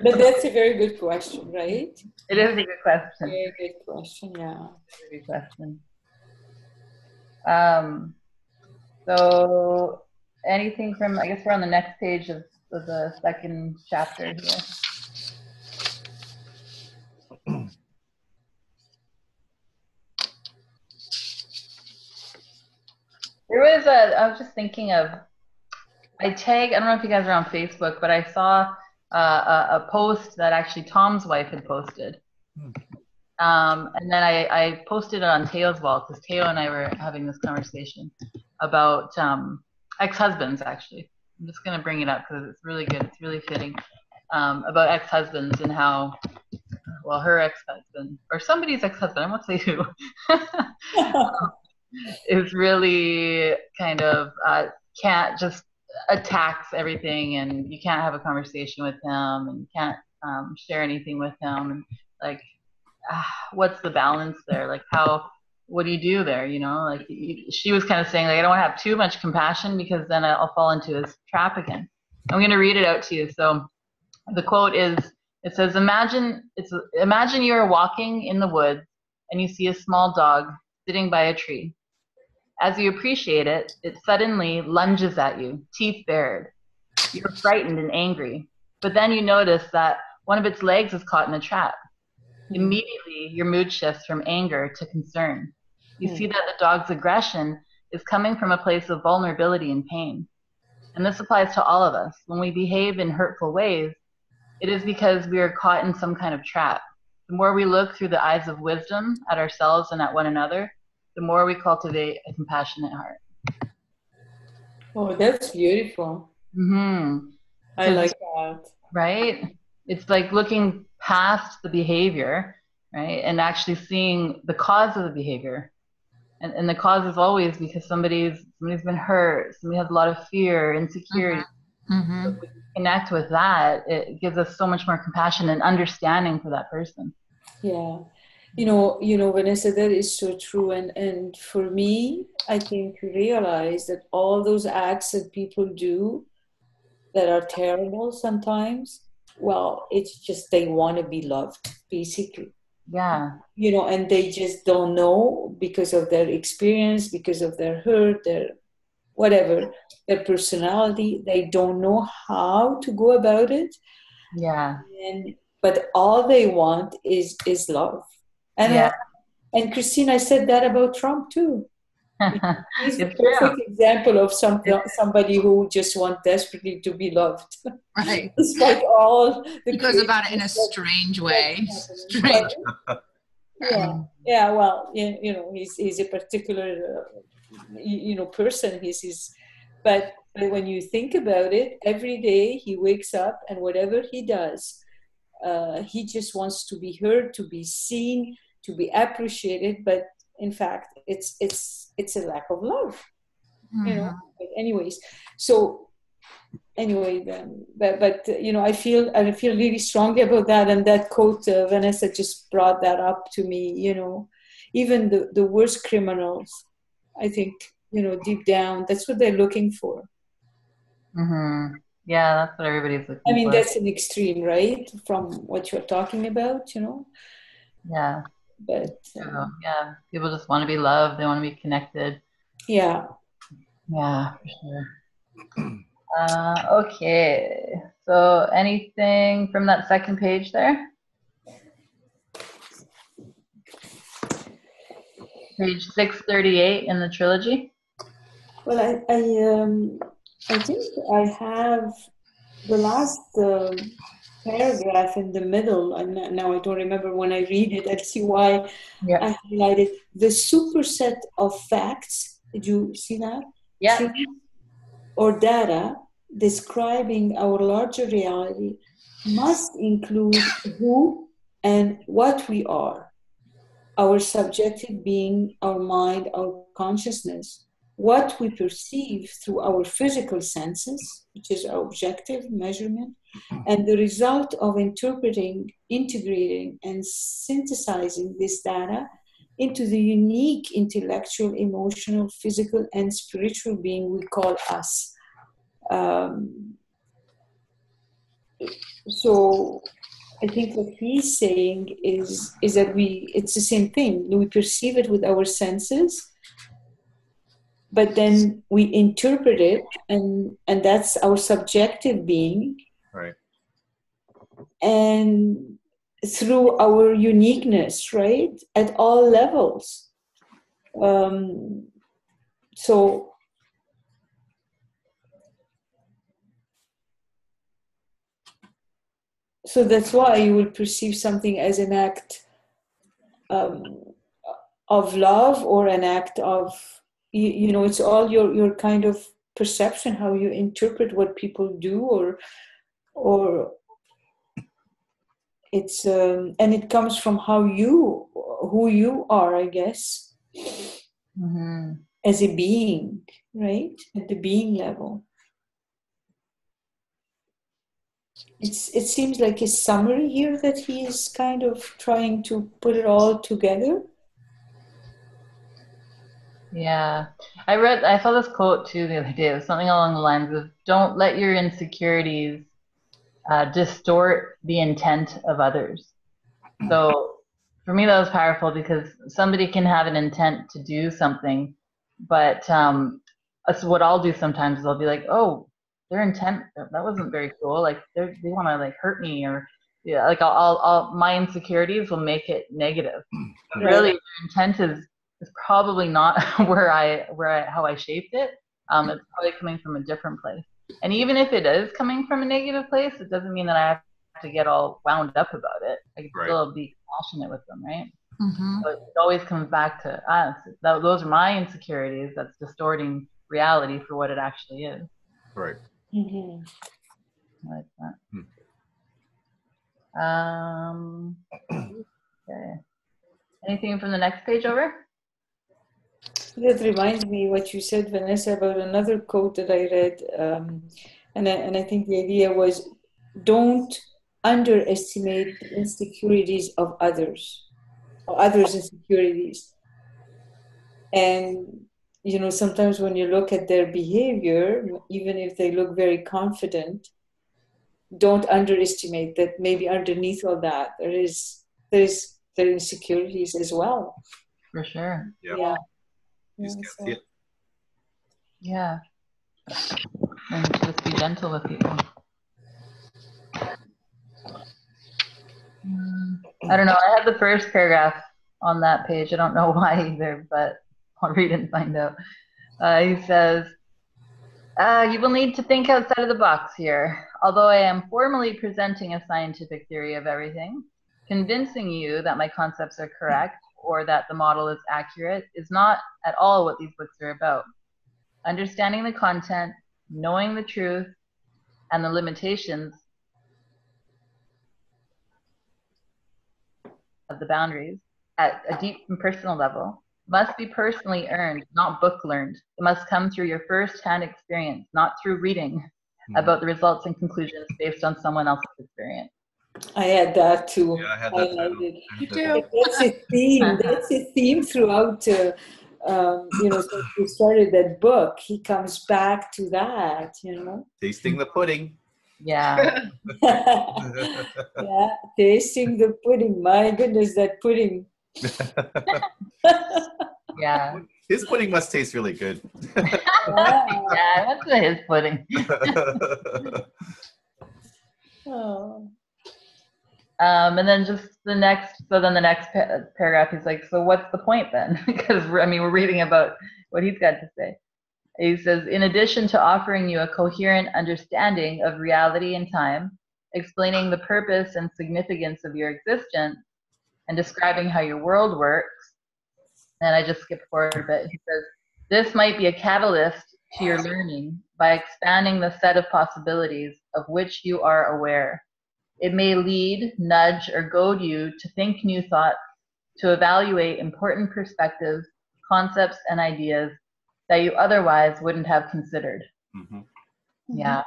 But that's a very good question, right? It is a good question. Very good question, yeah. Very good question. So anything from, I guess we're on the next page of the second chapter here. I was just thinking of, I don't know if you guys are on Facebook, but I saw a post that actually Tom's wife had posted. And then I posted it on Teo's wall, because Teo and I were having this conversation about ex-husbands, actually. I'm just going to bring it up because it's really good. It's really fitting. About ex-husbands and how, well, her ex-husband, or somebody's ex-husband, I won't say who, is really kind of can't just attacks everything, and you can't have a conversation with him, and you can't share anything with him, and like, what's the balance there? Like, what do you do there? You know, like she was kind of saying, like, I don't want to have too much compassion because then I'll fall into his trap again. I'm going to read it out to you. So the quote is, it says, imagine you are walking in the woods and you see a small dog sitting by a tree. As you appreciate it, it suddenly lunges at you, teeth bared. You're frightened and angry, but then you notice that one of its legs is caught in a trap. Immediately, your mood shifts from anger to concern. You see that the dog's aggression is coming from a place of vulnerability and pain. And this applies to all of us. When we behave in hurtful ways, it is because we are caught in some kind of trap. The more we look through the eyes of wisdom at ourselves and at one another, the more we cultivate a compassionate heart. Oh, that's beautiful. Mm-hmm. I like that. Right? It's like looking past the behavior, right? And actually seeing the cause of the behavior. And the cause is always because somebody's been hurt, somebody has a lot of fear, insecurity. Mm-hmm. So if we connect with that, it gives us so much more compassion and understanding for that person. Yeah. You know, Vanessa, that is so true. And for me, I think to realize that all those acts that people do that are terrible sometimes, well, it's just they want to be loved, basically. Yeah. You know, and they just don't know because of their experience, because of their hurt, their whatever, their personality. They don't know how to go about it. Yeah. But all they want is love. And yeah. And Christine, I said that about Trump too. He's the It's true. perfect example of somebody who just wants desperately to be loved. Right. Despite all the He goes about it in a craziness strange way. that's Strange. happening. Yeah. Well, he's a particular, person. But when you think about it, every day he wakes up and whatever he does, he just wants to be heard, to be seen, to be appreciated. But in fact, it's a lack of love, But anyways, so anyway, then, but I feel really strongly about that, and that quote Vanessa just brought that up to me. Even the worst criminals, I think, deep down, that's what they're looking for. Mm-hmm. Yeah, that's what everybody's looking for. I mean, that's an extreme, right, from what you're talking about, Yeah. But yeah, people just want to be loved. They want to be connected. Yeah, for sure. Okay, so anything from that second page there? Page 638 in the trilogy. Well, I think I have the last paragraph in the middle, and now I don't remember when I read it. I'll see why I highlighted the superset of facts. Did you see that? Yeah. Truth or data describing our larger reality must include who and what we are, our subjective being, our mind, our consciousness, what we perceive through our physical senses, which is our objective measurement, and the result of interpreting, integrating, and synthesizing this data into the unique intellectual, emotional, physical, and spiritual being we call us. So I think what he's saying is that it's the same thing. We perceive it with our senses, but then we interpret it, and that's our subjective being. Right. And through our uniqueness, right, at all levels. So that's why you will perceive something as an act of love or an act of, it's all your kind of perception, how you interpret what people do, or it's and it comes from who you are, I guess, as a being, right, at the being level. It seems like a summary here that he is kind of trying to put it all together. Yeah. I saw this quote too the other day. It was something along the lines of, don't let your insecurities distort the intent of others. So for me, that was powerful, because somebody can have an intent to do something, but so what I'll do sometimes is I'll be like, oh, their intent, that wasn't very cool. Like they want to like hurt me, or like I'll my insecurities will make it negative. But really, their intent is probably not how I shaped it. It's probably coming from a different place. And even if it is coming from a negative place, it doesn't mean that I have to get all wound up about it. I can still be compassionate with them, right? So it always comes back to us. Those are my insecurities that's distorting reality for what it actually is. Right. Like that. Okay. Anything from the next page over? That reminds me what you said, Vanessa, about another quote that I read, and I think the idea was, don't underestimate the insecurities of others, or others' insecurities. And sometimes when you look at their behavior, even if they look very confident, don't underestimate that maybe underneath all that there's their insecurities as well. For sure. Yeah. You just can't see it. Yeah. And just be gentle with people. I don't know. I had the first paragraph on that page. I don't know why either, but I'll read it and find out. He says, you will need to think outside of the box here. Although I am formally presenting a scientific theory of everything, convincing you that my concepts are correct or that the model is accurate is not at all what these books are about. Understanding the content, knowing the truth, and the limitations of the boundaries at a deep and personal level must be personally earned, not book learned. It must come through your first-hand experience, not through reading about the results and conclusions based on someone else's experience. I had that too. Yeah, I had that. You do. That's a theme. That's a theme throughout. Since we started that book, he comes back to that. Tasting the pudding. Yeah. Yeah, tasting the pudding. My goodness, that pudding. Yeah. His pudding must taste really good. Yeah, what's his pudding? Oh. And then just the next paragraph, he's like, so what's the point then? Because we're reading about what he's got to say. He says, in addition to offering you a coherent understanding of reality and time, explaining the purpose and significance of your existence, and describing how your world works, and I just skipped forward a bit, he says, this might be a catalyst to your learning by expanding the set of possibilities of which you are aware. It may lead, nudge, or goad you to think new thoughts, to evaluate important perspectives, concepts, and ideas that you otherwise wouldn't have considered. Mm-hmm. Yeah.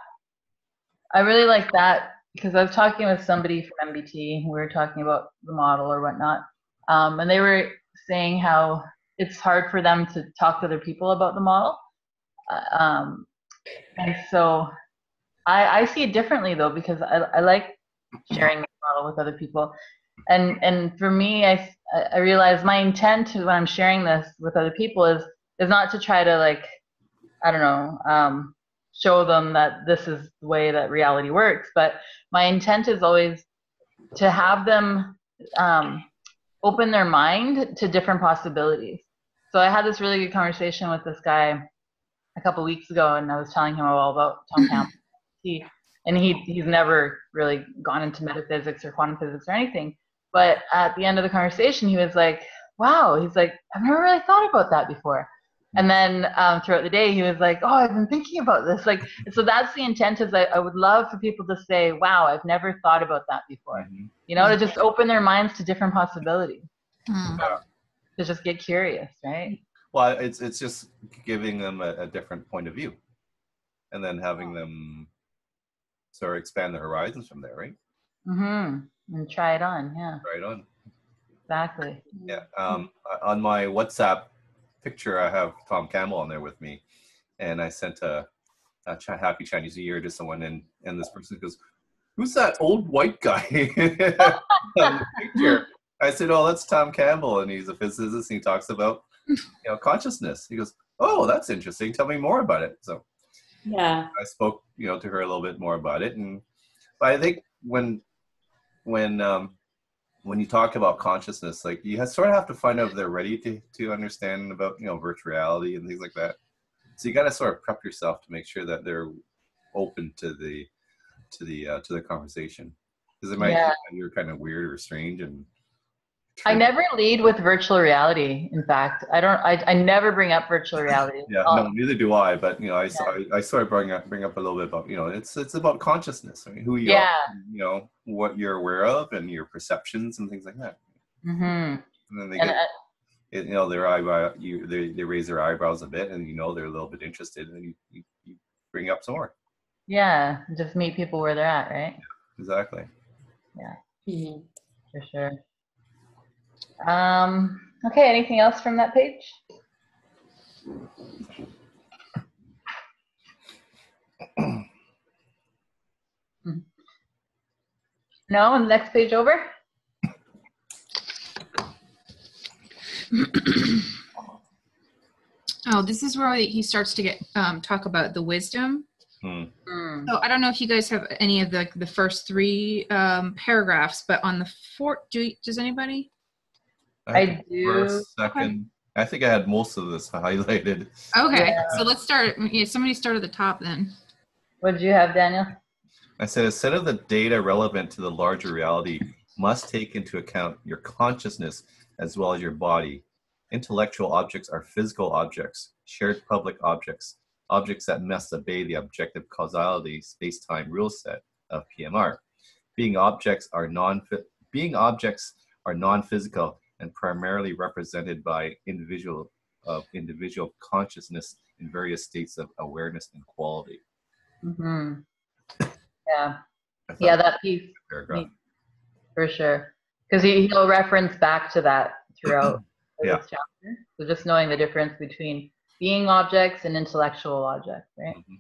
I really like that because I was talking with somebody from MBT. We were talking about the model or whatnot. And they were saying how it's hard for them to talk to other people about the model. And so I see it differently though, because I like sharing the model with other people. And for me, I realize my intent when I'm sharing this with other people is not to try to show them that this is the way that reality works, but my intent is always to have them open their mind to different possibilities. So I had this really good conversation with this guy a couple weeks ago, and I was telling him all about Tom Campbell. He's never really gone into metaphysics or quantum physics or anything. But at the end of the conversation, he was like, wow, he's like, I've never really thought about that before. And then throughout the day, he was like, oh, I've been thinking about this. So that's the intent, is I would love for people to say, wow, I've never thought about that before. Mm-hmm. To just open their minds to different possibilities. To just get curious, right? Well, it's just giving them a different point of view, and then having them sort of expand their horizons from there, right? Mm-hmm. And try it on, yeah. Try it on. Exactly. Yeah. On my WhatsApp picture, I have Tom Campbell on there with me, and I sent a happy Chinese New Year to someone, and this person goes, "Who's that old white guy on the picture?" I said, "Oh, that's Tom Campbell, and he's a physicist, and he talks about consciousness." He goes, "Oh, that's interesting. Tell me more about it." So yeah, I spoke to her a little bit more about it, but I think when you talk about consciousness, like you sort of have to find out if they're ready to understand about virtual reality and things like that. So you got to sort of prep yourself to make sure that they're open to the conversation, because it might think that you're kind of weird or strange. And I never lead with virtual reality. In fact, I never bring up virtual reality. Yeah, no, neither do I. But I sort of bring up a little bit about it's about consciousness. I mean, who you are, what you're aware of, and your perceptions and things like that. Mm-hmm. And then they get their eyebrow. They raise their eyebrows a bit, and they're a little bit interested, and you bring up some more. Yeah, just meet people where they're at, right? Yeah, exactly. Yeah, mm-hmm. For sure. Okay, anything else from that page? No, on the next page over? Oh, this is where he starts to get talk about the wisdom. So I don't know if you guys have any of the first three paragraphs, but on the fourth, does anybody? I do. First, second, I think I had most of this highlighted. Okay, Yeah. so let's start. Yeah, somebody start at the top then. What did you have, Daniel? I said a set of the data relevant to the larger reality must take into account your consciousness as well as your body. Intellectual objects are physical objects, shared public objects, objects that must obey the objective causality space-time rule set of PMR. Being objects are non-physical and primarily represented by individual consciousness in various states of awareness and quality. Mm-hmm. Yeah. I thought Yeah, that piece, paragraph. for sure. Because he'll reference back to that throughout Yeah. this chapter. So just knowing the difference between being objects and intellectual objects, right? Mm-hmm.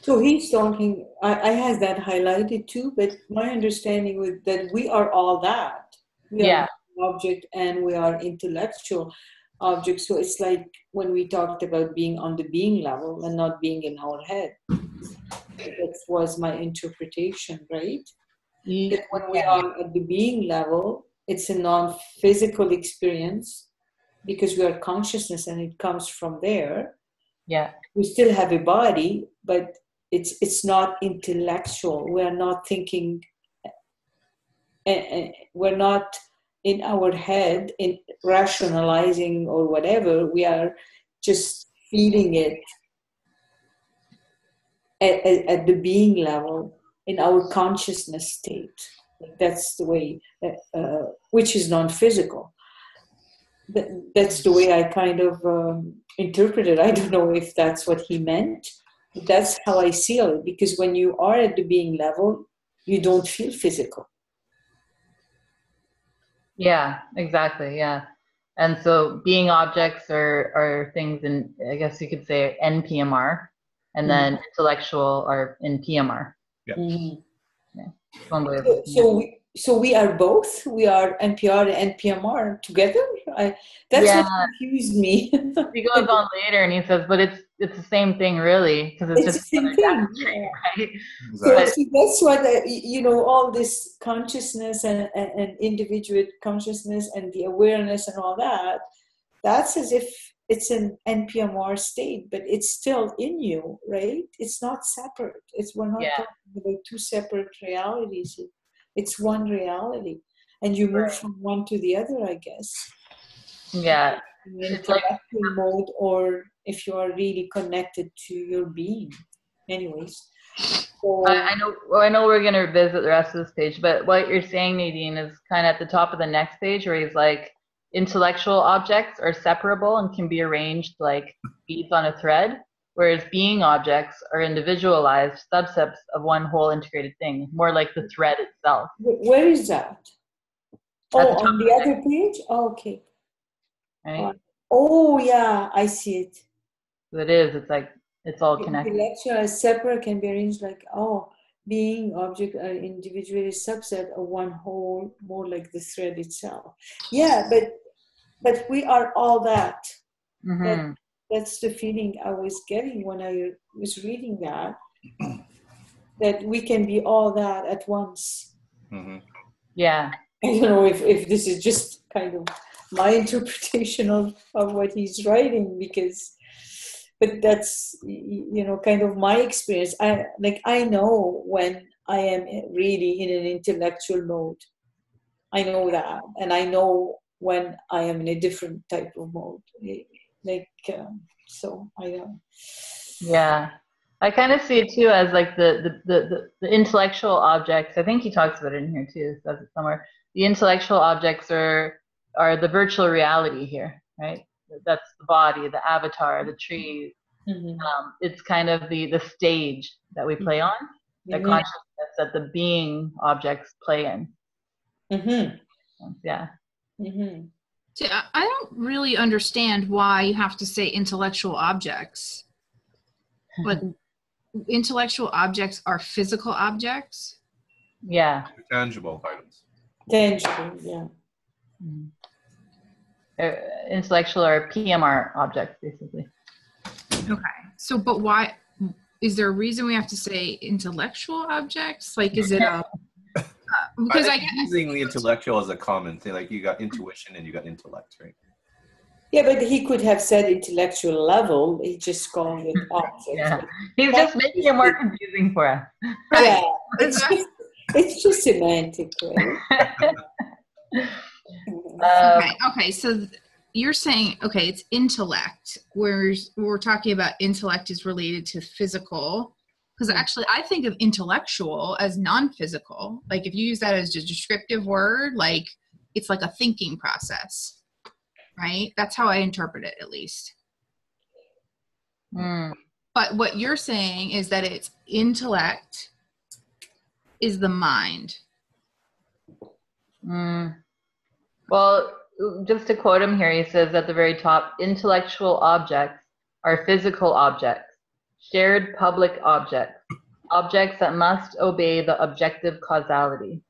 So he's talking, I have that highlighted too, but my understanding was that we are all that. We Yeah. are object and we are intellectual objects. So it's like when we talked about being on the being level and not being in our head. That was my interpretation, right? That when we are at the being level, it's a non-physical experience because we are consciousness and it comes from there. Yeah. We still have a body, but it's not intellectual. We are not thinking, we're not in our head in rationalizing or whatever. We are just feeling it at the being level in our consciousness state. That's the way, which is non-physical. That's the way I kind of interpret it. I don't know if that's what he meant. But that's how I see it, because when you are at the being level, you don't feel physical. Yeah, exactly. Yeah. And so being objects are things in, I guess you could say, NPMR, and then intellectual are in PMR. Yeah. Mm-hmm. Yeah. One way of So we are both. We are NPR and NPMR together. That's what confused me. He goes on later and he says, but it's the same thing, really, because it's just the same thing, right? Exactly. So that's what all this consciousness and individual consciousness and the awareness and all that. That's as if it's an NPMR state, but it's still in you, right? It's not separate. We're not talking about two separate realities. It's one reality, and you move from one to the other, I guess. Yeah. In intellectual mode, or if you are really connected to your being. Anyways. So, I know we're going to revisit the rest of this page, but what you're saying, Nadine, is kind of at the top of the next page where he's like, intellectual objects are separable and can be arranged like beads on a thread, whereas being objects are individualized subsets of one whole integrated thing, more like the thread itself. where is that? On the other page? Oh, okay. Right? Oh, yeah, I see it. It's like, it's all connected. Intellectual as separate can be arranged like, being object are individually subset of one whole, more like the thread itself. Yeah, but we are all that. Mm-hmm. That's the feeling I was getting when I was reading that we can be all that at once. Mm-hmm. Yeah. I don't know if this is just kind of my interpretation of what he's writing, but that's, kind of my experience. I know when I am really in an intellectual mode. I know that. And I know when I am in a different type of mode. So I know. Yeah. I kind of see it too as like the intellectual objects. I think he talks about it in here too, says it somewhere. The intellectual objects are the virtual reality here, right? That's the body, the avatar, the tree. Mm-hmm. It's kind of the stage that we play on, the consciousness that the being objects play in. Mm-hmm. Yeah. Mm-hmm. See, I don't really understand why you have to say intellectual objects. But intellectual objects are physical objects? Yeah. Tangible items. Tangible, yeah. Intellectual or PMR objects, basically. Okay. So, but why? Is there a reason we have to say intellectual objects? Like, is it a... because I guess using the intellectual as a common thing, like you got intuition and you got intellect, right? Yeah, but he could have said intellectual level. He just called it object. Yeah, he's just making it more confusing for us. Yeah, it's just semantic, right? Okay. So you're saying, okay, it's intellect. We're talking about intellect is related to physical. Because actually, I think of intellectual as non-physical. Like if you use that as a descriptive word, like it's like a thinking process, right? That's how I interpret it, at least. But what you're saying is that it's intellect is the mind. Well, just to quote him here, he says at the very top, intellectual objects are physical objects, shared public objects, objects that must obey the objective causality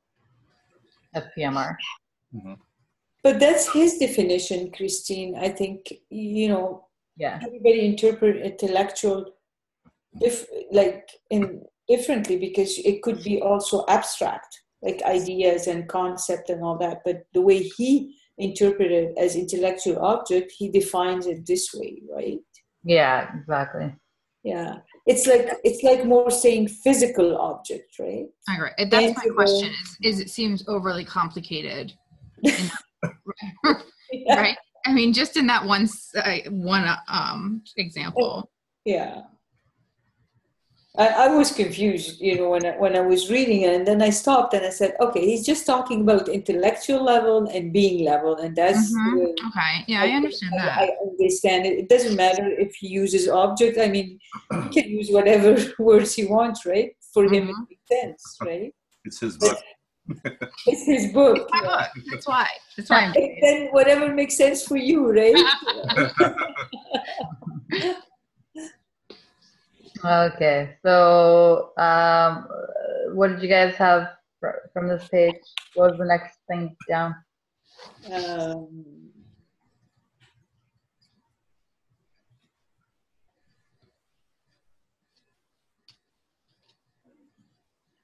of PMR. But that's his definition, Christine. I think, you know, everybody interpret intellectual differently, because it could be also abstract, like ideas and concept and all that. But the way he interpreted as intellectual object, he defines it this way, right? Yeah, exactly. Yeah, it's like more saying physical object, right? All right, that's my question. Is it seems overly complicated, right? I mean, just in that one example. Yeah. I was confused, you know, when I was reading it, and then I stopped and I said, okay, he's just talking about intellectual level and being level, and that's okay. Yeah, I understand that. I understand it. It doesn't matter if he uses object. I mean, he can use whatever words he wants, right? For him, it makes sense, right? It's his book. It's his book. It's my book. That's why. That's why. And then whatever makes sense for you, right? Okay, so what did you guys have from this page? What was the next thing down?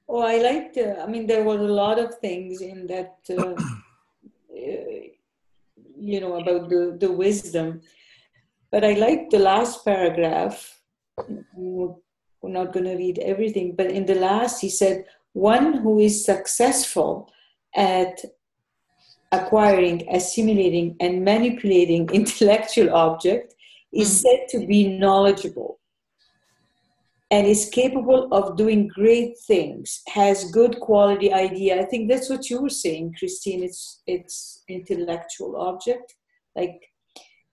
Oh, I liked, I mean, there were a lot of things in that, you know, about the wisdom. But I liked the last paragraph. We're not going to read everything, but in the last, he said, one who is successful at acquiring, assimilating, and manipulating intellectual object is said to be knowledgeable and is capable of doing great things, has good quality idea. I think that's what you were saying, Christine. It's intellectual object. Like,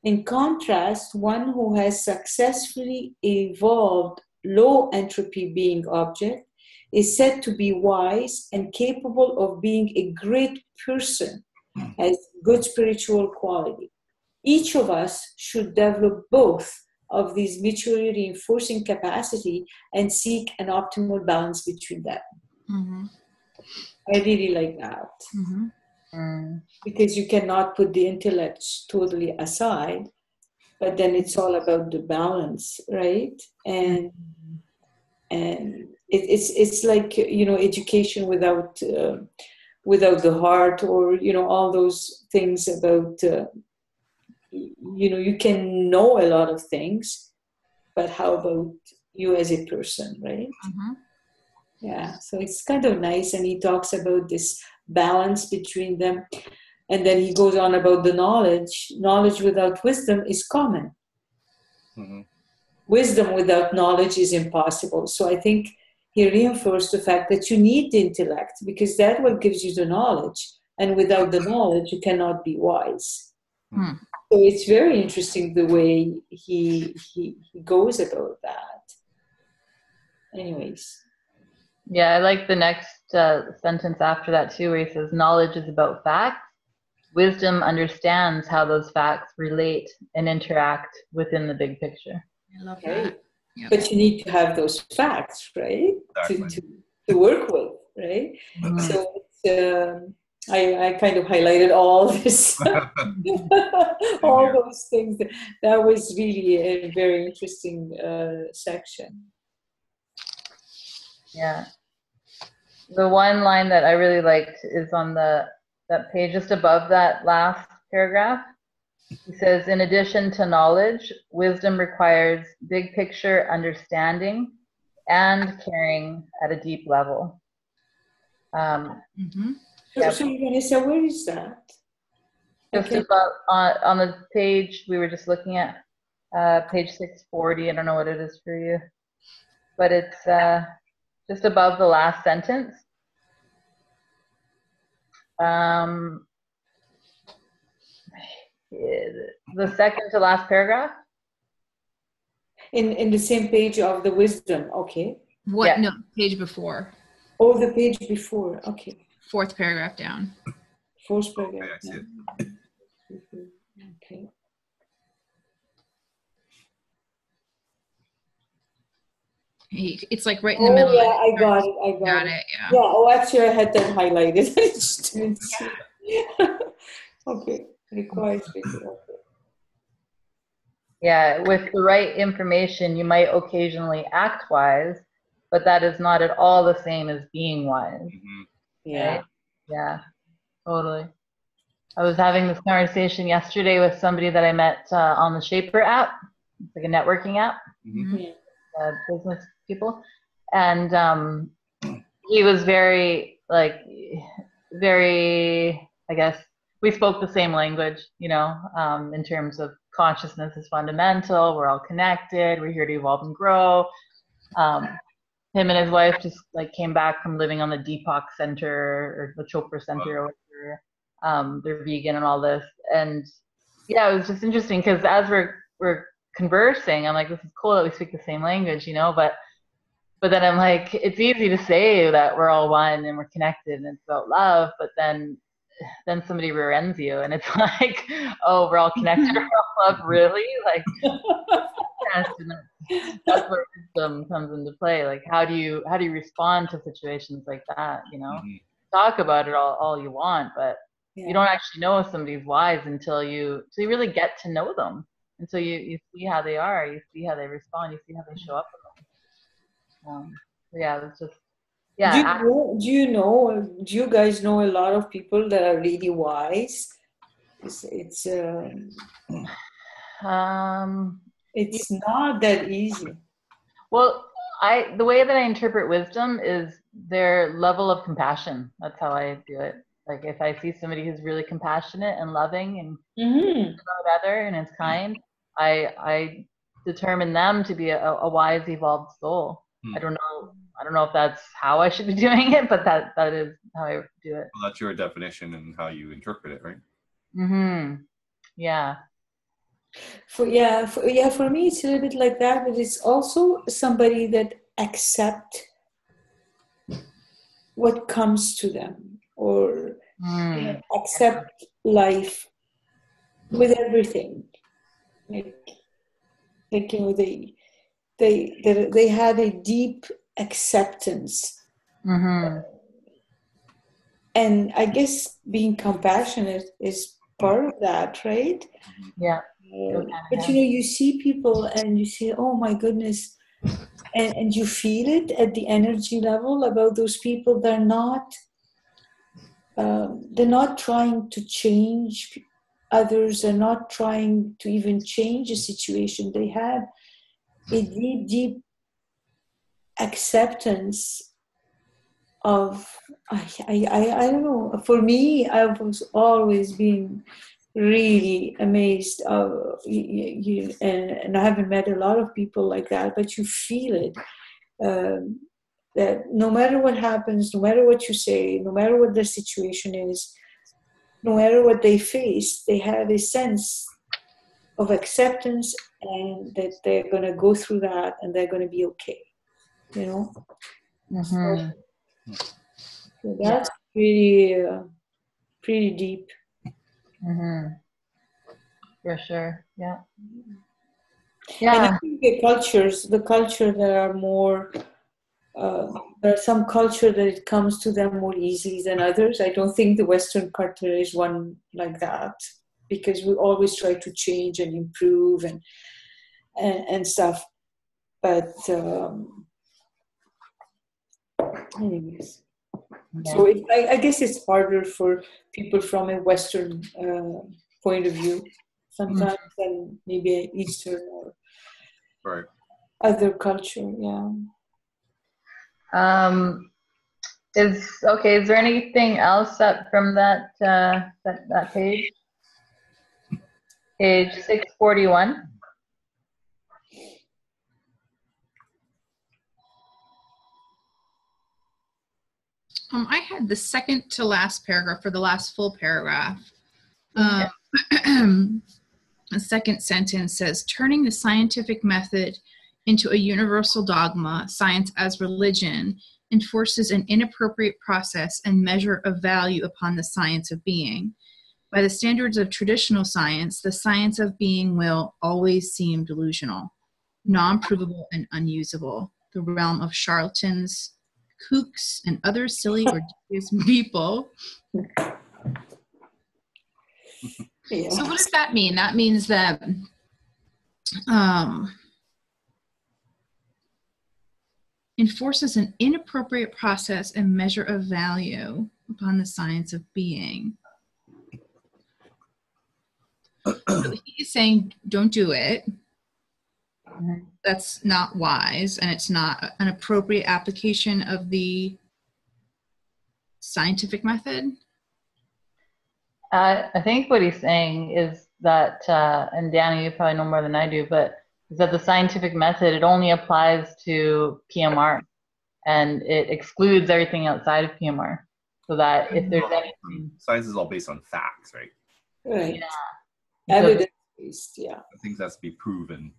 in contrast, one who has successfully evolved low entropy being object is said to be wise and capable of being a great person, has good spiritual quality. Each of us should develop both of these mutually reinforcing capacity and seek an optimal balance between them. I really like that. Because you cannot put the intellect totally aside, but then it's all about the balance, right? And it's like, you know, education without the heart, or, you know, all those things about, you know, you can know a lot of things, but how about you as a person, right? Yeah, so it's kind of nice, and he talks about this balance between them. And then he goes on about the knowledge. Knowledge without wisdom is common. Wisdom without knowledge is impossible. So I think he reinforced the fact that you need the intellect, because that's what gives you the knowledge. And without the knowledge, you cannot be wise. So it's very interesting the way he goes about that. Anyways. Yeah, I like the next sentence after that too, where he says, knowledge is about facts. Wisdom understands how those facts relate and interact within the big picture. I love that. Yep. But you need to have those facts, right? Exactly. To work with, right? So I kind of highlighted all this, all those things. That was really a very interesting section. Yeah. The one line that I really liked is on that page just above that last paragraph. He says, in addition to knowledge, wisdom requires big picture understanding and caring at a deep level. Mm-hmm. Yeah. So Vanessa, where is that? Just Okay. about on the page we were just looking at, page 640. I don't know what it is for you, but it's just above the last sentence. The second to last paragraph. In the same page of the wisdom, okay. What? Yeah. No, page before. Oh, the page before, okay. Fourth paragraph down. Fourth paragraph. I see it. Okay. It's like right in the Oh, middle. yeah, I got it. I got it. Yeah. Yeah. Oh, actually, I had that highlighted. I just didn't see. Okay. Requires bigger. Okay. Yeah, with the right information, you might occasionally act wise, but that is not at all the same as being wise. Mm-hmm. Yeah. Right? Yeah, totally. I was having this conversation yesterday with somebody that I met on the Shaper app. It's like a networking app, Mm-hmm. business people. And he was very, I guess, we spoke the same language, you know, in terms of consciousness is fundamental. We're all connected. We're here to evolve and grow. Him and his wife just like came back from living on the Deepak Center or the Chopra Center or whatever. They're vegan and all this. And yeah, it was just interesting because as we're conversing, I'm like, this is cool that we speak the same language, you know, but then I'm like, it's easy to say that we're all one and we're connected and it's about love, but then somebody rear ends you and it's like, oh, we're all connected, we're all loved, really? Like, yes, and that's where wisdom comes into play. Like, how do you respond to situations like that? You know, talk about it all you want, but you don't actually know if somebody's wise until you really get to know them, and so you see how they are, you see how they respond, you see how they show up. Yeah, it's just Do you guys know a lot of people that are really wise? It's not that easy. Well, the way that I interpret wisdom is their level of compassion. That's how I do it. Like if I see somebody who's really compassionate and loving and about other and is kind, I determine them to be a wise, evolved soul. I don't know if that's how I should be doing it, but that is how I do it. Well, that's your definition and how you interpret it, right? Mm-hmm. Yeah. For me, it's a little bit like that, but it's also somebody that accept what comes to them or accept life with everything. Like you know, they had a deep acceptance. And I guess being compassionate is part of that, right? Yeah. But you know, you see people and you say, oh my goodness, and you feel it at the energy level about those people. They're not trying to change others. They're not trying to even change a situation. They have a deep, deep acceptance of, I don't know. For me, I was always being really amazed and I haven't met a lot of people like that, but you feel it, that no matter what happens, no matter what you say, no matter what the situation is, no matter what they face, they have a sense of acceptance and that they're going to go through that and they're going to be okay, you know. So that's pretty deep. For sure. Yeah. And I think the culture that are more, there are some culture that it comes to them more easily than others. I don't think the Western culture is one like that, because we always try to change and improve and stuff. But anyways. So I guess it's harder for people from a Western point of view. sometimes than maybe Eastern or Right. other culture. Yeah. Is there anything else up from that that page? Page 641. I had the second to last paragraph, for the last full paragraph. Okay. The second sentence says, turning the scientific method into a universal dogma, science as religion, enforces an inappropriate process and measure of value upon the science of being. By the standards of traditional science, the science of being will always seem delusional, non-provable and unusable, the realm of charlatans, kooks, and other silly or dubious people. Yeah. So what does that mean? That means that enforces an inappropriate process and measure of value upon the science of being. So he's saying, don't do it. That's not wise, and it's not an appropriate application of the scientific method. I think what he's saying is that, and Danny, you probably know more than I do, but is that the scientific method, it only applies to PMR, and it excludes everything outside of PMR. So that if there's anything, Science is all based on facts, right? Right. Yeah. Evidence-based, yeah. Things has to be proven.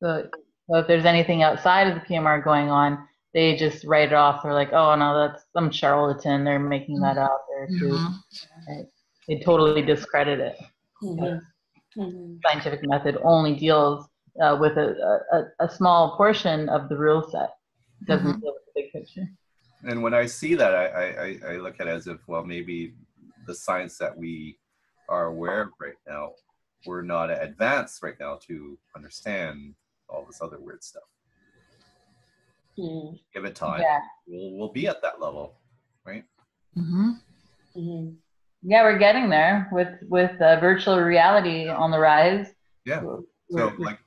So if there's anything outside of the PMR going on, they just write it off. They're like, oh no, that's some charlatan. They're making that up. Right? They totally discredit it. Scientific method only deals with a small portion of the rule set. It doesn't deal with the big picture. And when I see that, I look at it as if, well, maybe the science that we are aware of right now, we're not advanced right now to understand all this other weird stuff. Give it time. Yeah. We'll be at that level, right? Yeah, we're getting there with virtual reality on the rise. Yeah. So like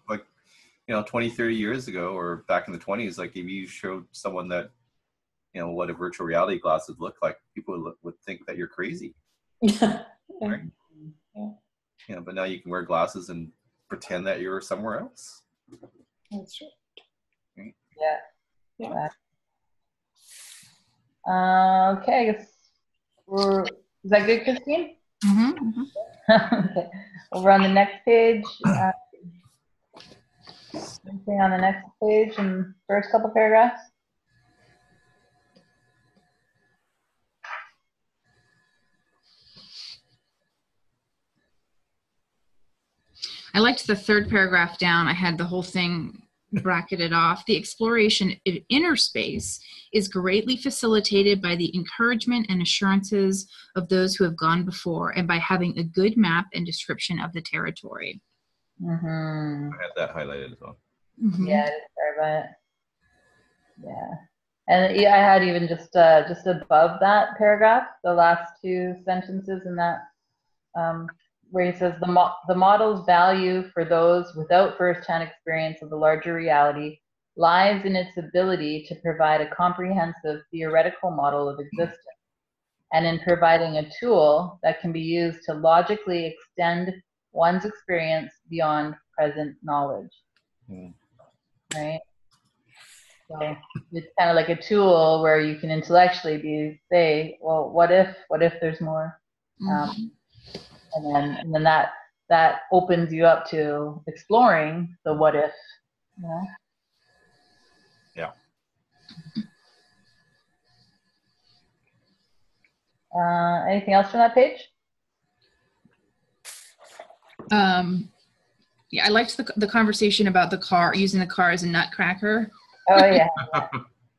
20, 30 years ago, or back in the 20s, like if you showed someone that, what a virtual reality glasses look like, people would think that you're crazy. Right? Yeah, but now you can wear glasses and pretend that you're somewhere else. That's right. Yeah. Okay, I guess is that good, Christine? Okay. Over on the next page. Anything on the next page in first couple paragraphs? I liked the third paragraph down. I had the whole thing bracketed off. The exploration of inner space is greatly facilitated by the encouragement and assurances of those who have gone before, and by having a good map and description of the territory. I had that highlighted as well. Yeah, I didn't care about it. Yeah, and I had even just above that paragraph, the last two sentences in that, where he says the model's value for those without first-hand experience of the larger reality lies in its ability to provide a comprehensive theoretical model of existence, and in providing a tool that can be used to logically extend one's experience beyond present knowledge. Right? So it's kind of like a tool where you can intellectually say, well, what if there's more? And then that opens you up to exploring the what if, Yeah. Anything else from that page? Yeah, I liked the conversation about the car, using the car as a nutcracker. Oh yeah.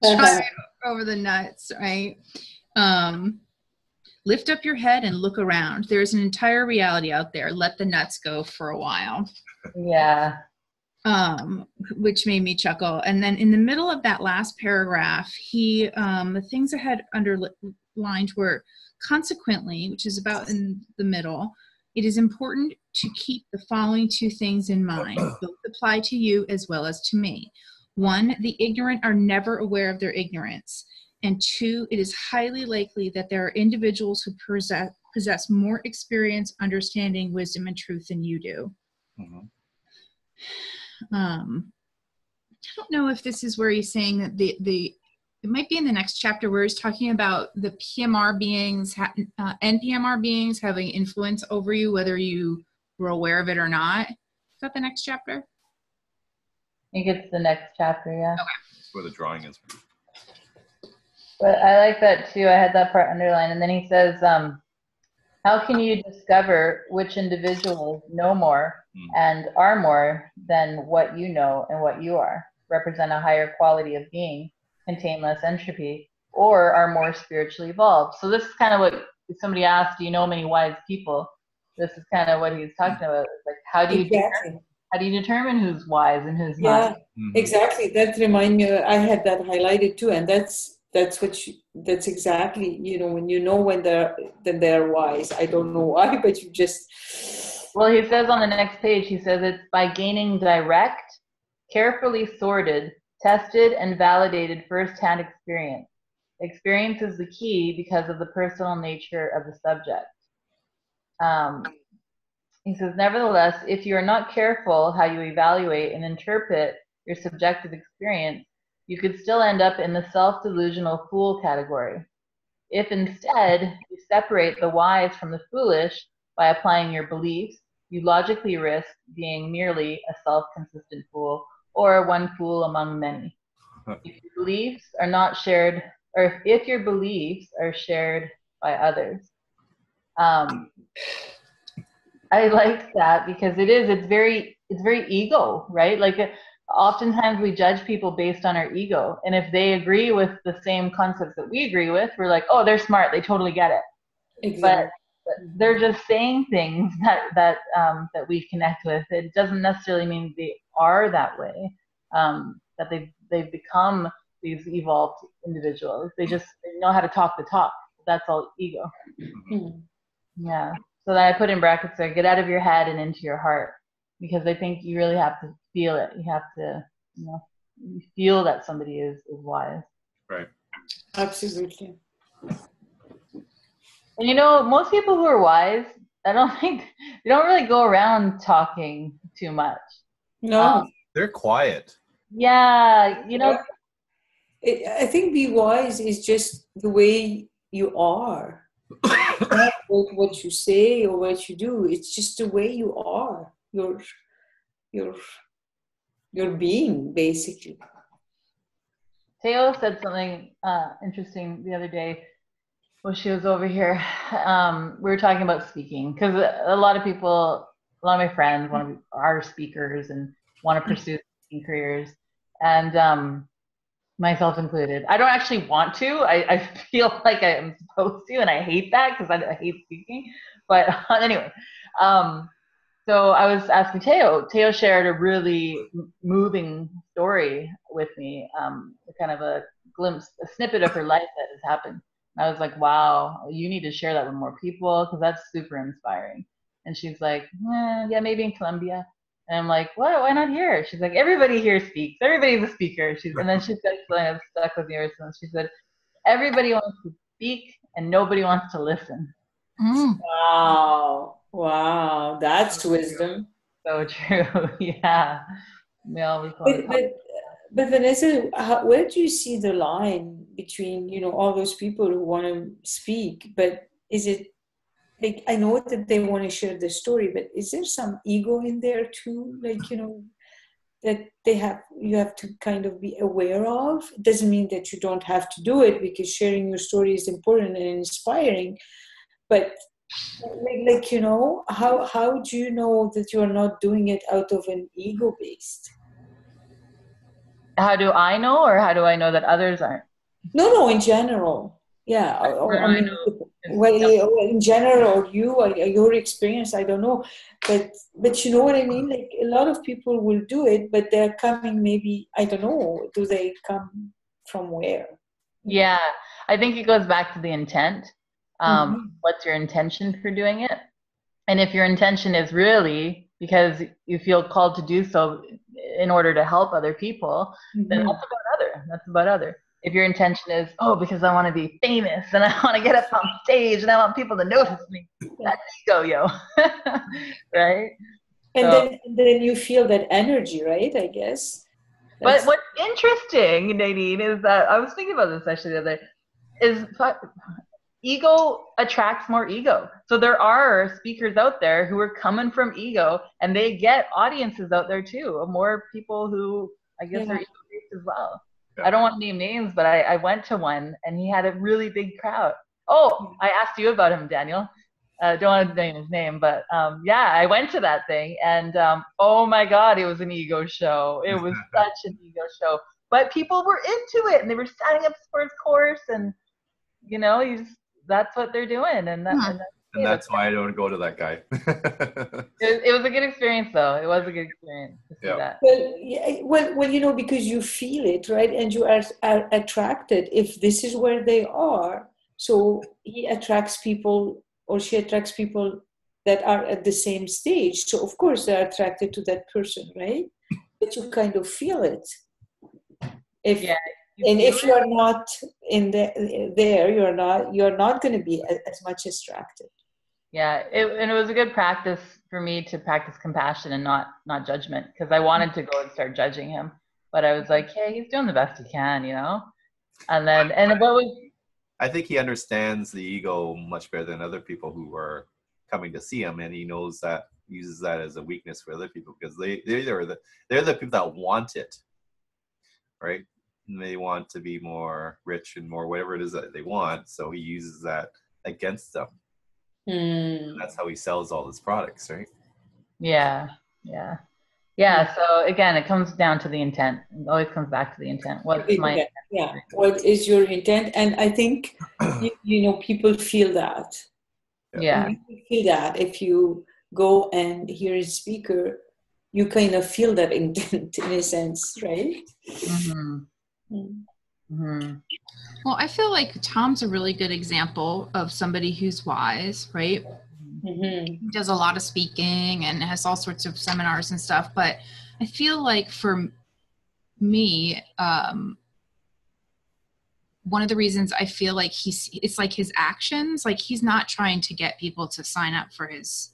Try over the nuts, right? Lift up your head and look around. There's an entire reality out there. Let the nuts go for a while. Yeah. Which made me chuckle. And then in the middle of that last paragraph, the things I had underlined were consequently, which is about in the middle, It is important to keep the following two things in mind. Both apply to you as well as to me. One, the ignorant are never aware of their ignorance. And two, it is highly likely that there are individuals who possess more experience, understanding, wisdom, and truth than you do. I don't know if this is where he's saying that it might be in the next chapter where he's talking about the PMR beings, NPMR beings having influence over you, whether you were aware of it or not. Is that the next chapter? I think it's the next chapter, yeah. Okay. That's where the drawing is. But I like that too. I had that part underlined. And then he says, how can you discover which individuals know more and are more than what you know and what you are, represent a higher quality of being, contain less entropy, or are more spiritually evolved? So this is kind of what somebody asked, do you know many wise people? This is kind of what he's talking about. Like, how do you determine who's wise and who's not? Exactly. That remind me, I had that highlighted too. And that's exactly, when they're wise. I don't know why, but you just. Well, he says on the next page, he says it's by gaining direct, carefully sorted, tested, and validated first-hand experience. Experience is the key because of the personal nature of the subject. He says, nevertheless, if you are not careful how you evaluate and interpret your subjective experience, you could still end up in the self-delusional fool category. If instead you separate the wise from the foolish by applying your beliefs, you logically risk being merely a self-consistent fool or one fool among many. If your beliefs are not shared, or if your beliefs are shared by others. I like that because it's very ego, right? Like oftentimes we judge people based on our ego. And if they agree with the same concepts that we agree with, we're like, oh, they're smart. They totally get it. Exactly. But they're just saying things that we connect with. It doesn't necessarily mean they are that way, that they've become these evolved individuals. They know how to talk the talk. That's all ego. Yeah. So then I put in brackets there, get out of your head and into your heart, because I think you really have to feel it. You have to, you feel that somebody is wise. Right. Absolutely. And most people who are wise, I don't think, they don't really go around talking too much. No. They're quiet. Yeah. I think be wise is just the way you are. Not what you say or what you do. It's just the way you are. Your being, basically. Teo said something interesting the other day when she was over here. We were talking about speaking, because a lot of my friends are speakers and want to pursue speaking careers, and myself included. I don't actually want to. I feel like I am supposed to, and I hate that because I hate speaking. But anyway, so I was asking Teo. Teo shared a really moving story with me, kind of a snippet of her life that has happened. And I was like, wow, you need to share that with more people because that's super inspiring. And she's like, yeah, maybe in Colombia. And I'm like, what? Why not here? She's like, everybody here speaks. Everybody's a speaker. And then she said something that stuck with me ever since. She said, everybody wants to speak and nobody wants to listen. Wow, that's wisdom. So true. Yeah. We always want but Vanessa, where do you see the line between all those people who want to speak? But is it like, I know that they want to share the story, but is there some ego in there too? Like that you have to kind of be aware of. It doesn't mean that you don't have to do it, because sharing your story is important and inspiring. But how do you know that you're not doing it out of an ego based? How do I know, or how do I know that others aren't? No, in general. Yeah. In general, or your experience, I don't know. But you know what I mean? Like, a lot of people will do it, but they're coming, maybe, I don't know, do they come from where? Yeah, I think it goes back to the intent. What's your intention for doing it? And if your intention is really because you feel called to do so in order to help other people, then that's about other. If your intention is, oh, because I want to be famous and I want to get up on stage and I want people to notice me, that's ego, yo. Right? And then you feel that energy, right? I guess. But what's interesting, Nadine, is that I was thinking about this actually the other day, is ego attracts more ego. So there are speakers out there who are coming from ego, and they get audiences out there too, of more people who I guess are ego-based as well. Yeah. I don't want to name names, but I went to one, and he had a really big crowd. Oh, I asked you about him, Daniel. Don't want to name his name, but yeah, I went to that thing, and oh my God, it was an ego show. It was such an ego show. But people were into it, and they were signing up for his course, and you know, that's what they're doing, and that's why I don't go to that guy. It was a good experience, though. It was a good experience to see that. Well, you know, because you feel it, right, and you are attracted. If this is where they are, so he attracts people, or she attracts people that are at the same stage. So of course they're attracted to that person, right? But you kind of feel it. If you are not in there, you're not going to be as much attracted. Yeah, and it was a good practice for me to practice compassion and not judgment, because I wanted to go and start judging him, but I was like, hey, he's doing the best he can, you know. And then I think he understands the ego much better than other people who are coming to see him, and he knows that, uses that as a weakness for other people, because they're the people that want it, right? And they want to be more rich and more whatever it is that they want, so he uses that against them. That's how he sells all his products, right? Yeah. So again, it comes down to the intent. It always comes back to the intent. What's my intent? Yeah, what is your intent? And I think you know, people feel that. Yeah, you feel that if you go and hear a speaker, you kind of feel that intent in a sense, right? Well, I feel like Tom's a really good example of somebody who's wise, right? He does a lot of speaking and has all sorts of seminars and stuff, but I feel like for me, one of the reasons I feel like it's like his actions, like he's not trying to get people to sign up for his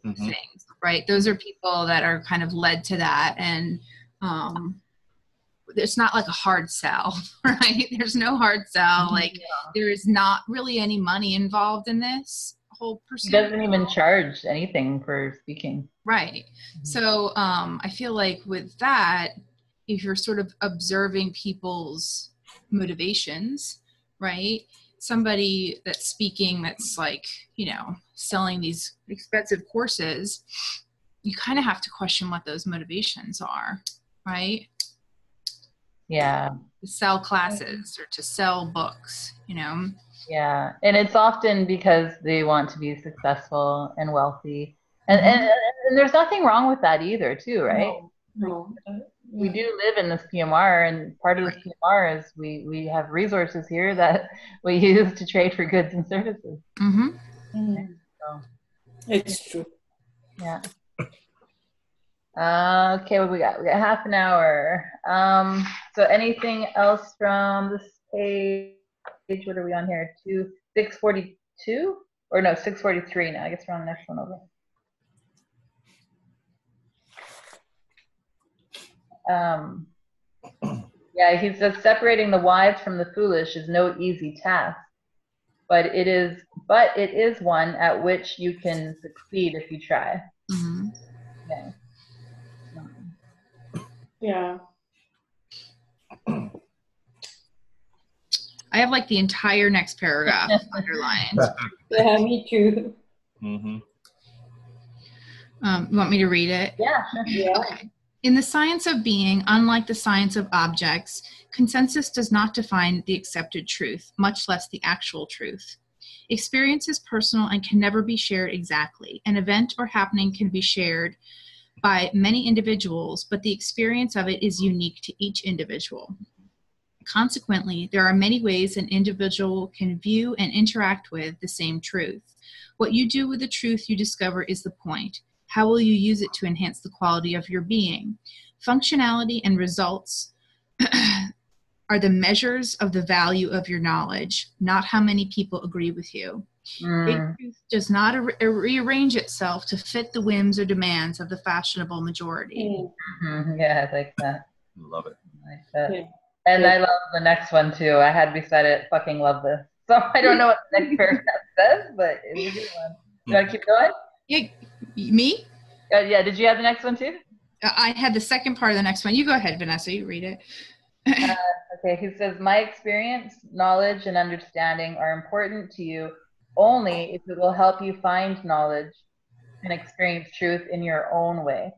things, right? Those are people that are kind of led to that, and it's not like a hard sell, right? There's no hard sell. Like there is not really any money involved in this whole pursuit. He doesn't even charge anything for speaking. Right. So I feel like with that, if you're sort of observing people's motivations, right? Somebody that's speaking, that's like, you know, selling these expensive courses, you kind of have to question what those motivations are, right? Yeah. To sell classes or to sell books, you know? Yeah. And it's often because they want to be successful and wealthy. And there's nothing wrong with that either, too, right? No. We do live in this PMR, and part of this PMR is we have resources here that we use to trade for goods and services. So, it's true. Yeah. Okay, what we got? We got half an hour. So anything else from this page? What are we on here? 642? Or no, 643 now. I guess we're on the next one over. Yeah, he says separating the wise from the foolish is no easy task, but it is one at which you can succeed if you try. Yeah. Yeah. I have like the entire next paragraph underlined. Yeah, me too. You want me to read it? Yeah. Yeah. Okay. In the science of being, unlike the science of objects, consensus does not define the accepted truth, much less the actual truth. Experience is personal and can never be shared exactly. An event or happening can be shared by many individuals, but the experience of it is unique to each individual. Consequently, there are many ways an individual can view and interact with the same truth. What you do with the truth you discover is the point. How will you use it to enhance the quality of your being? Functionality and results are the measures of the value of your knowledge, not how many people agree with you. Great truth does not rearrange itself to fit the whims or demands of the fashionable majority. Yeah, I like that. Love it. I like that. Yeah. And I love the next one too. I had beside it, fucking love this. So I don't know what the next paragraph says, but it's a good one. You want to keep going? Yeah, me? Yeah, did you have the next one too? I had the second part of the next one. You go ahead, Vanessa, you read it. Okay, he says, my experience, knowledge, and understanding are important to you only if it will help you find knowledge and experience truth in your own way.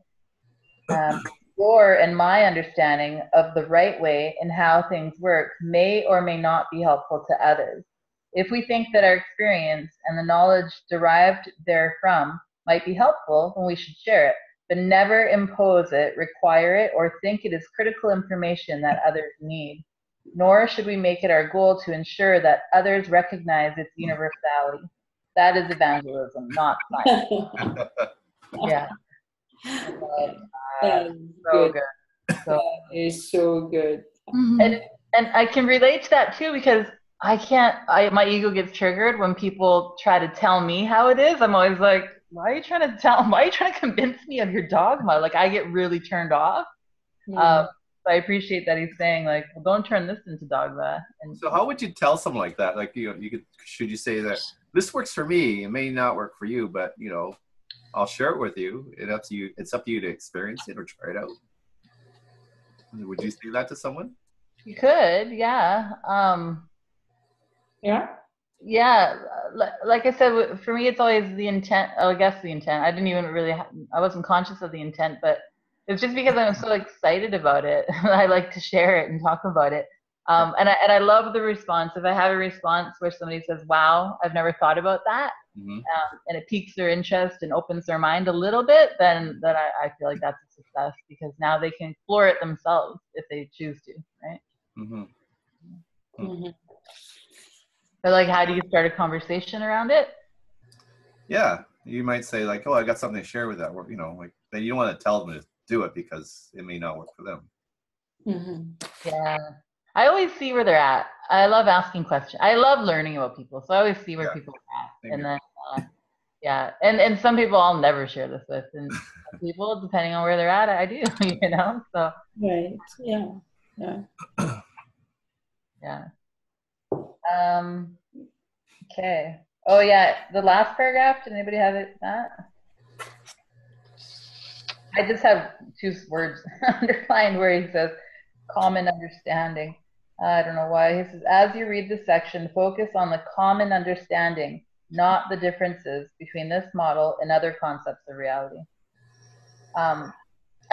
Your and my understanding of the right way and how things work may or may not be helpful to others. If we think that our experience and the knowledge derived therefrom might be helpful, then we should share it, but never impose it, require it, or think it is critical information that others need. Nor should we make it our goal to ensure that others recognize its universality. That is evangelism, not science. Yeah. So good. So That is so good. and I can relate to that too, because my ego gets triggered when people try to tell me how it is. I'm always like, why are you trying to convince me of your dogma? Like, I get really turned off. So I appreciate that he's saying, like, well, don't turn this into dogma. And So how would you tell someone like that? Like, should you say that this works for me, it may not work for you, but I'll share it with you. It's up to you to experience it or try it out. Would you say that to someone? you could, yeah. Yeah. Yeah, like I said, for me, it's always the intent. Oh, I guess the intent. I wasn't conscious of the intent, but it's just because I'm so excited about it. I like to share it and talk about it. And I love the response. If I have a response where somebody says, wow, I've never thought about that, and it piques their interest and opens their mind a little bit, then I feel like that's a success, because now they can explore it themselves if they choose to, right? But like, how do you start a conversation around it? Yeah, you might say like, oh, I got something to share with that. Then you don't want to tell them to do it because it may not work for them. Yeah. I always see where they're at. I love asking questions. I love learning about people. So I always see where people are at. And then, and some people I'll never share this with. And some people, depending on where they're at, I do, so. Right. Yeah. Yeah. Okay. Oh yeah, the last paragraph, did anybody have that? I just have 2 words underlined where he says common understanding. I don't know why. He says, as you read this section, focus on the common understanding, not the differences between this model and other concepts of reality. I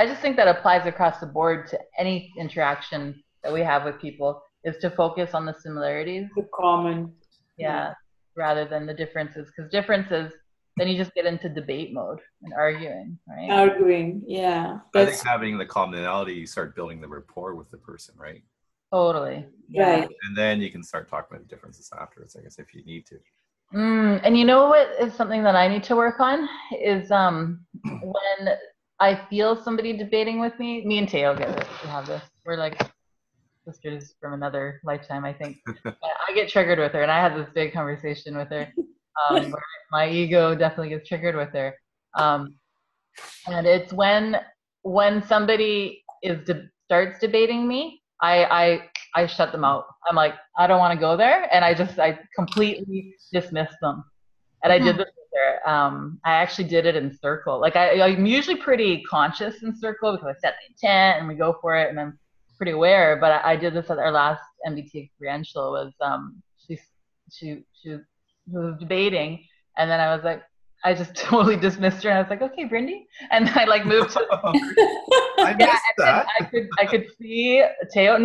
just think that applies across the board to any interaction that we have with people, is to focus on the similarities. The common. Yeah, rather than the differences. Because differences, then you just get into debate mode and arguing, right? Arguing, yeah. I think having the commonality, you start building the rapport with the person, right? Totally. Right. And then you can start talking about the differences afterwards, I guess, if you need to. And you know what is something that I need to work on is when I feel somebody debating with me and Teo get it. We have this. We're like sisters from another lifetime, I think. I get triggered with her, and I had this big conversation with her where my ego definitely gets triggered with her. And it's when somebody starts debating me, I shut them out. I'm like, I don't want to go there, and I completely dismiss them. And I did this with her. I actually did it in circle. Like I'm usually pretty conscious in circle because I set the intent and we go for it, and I'm pretty aware. But I did this at our last MBT experiential. Was she was debating, and then I was like, I just totally dismissed her, and I was like, okay, Brindy, and I like moved to. I missed that. I could see Teo.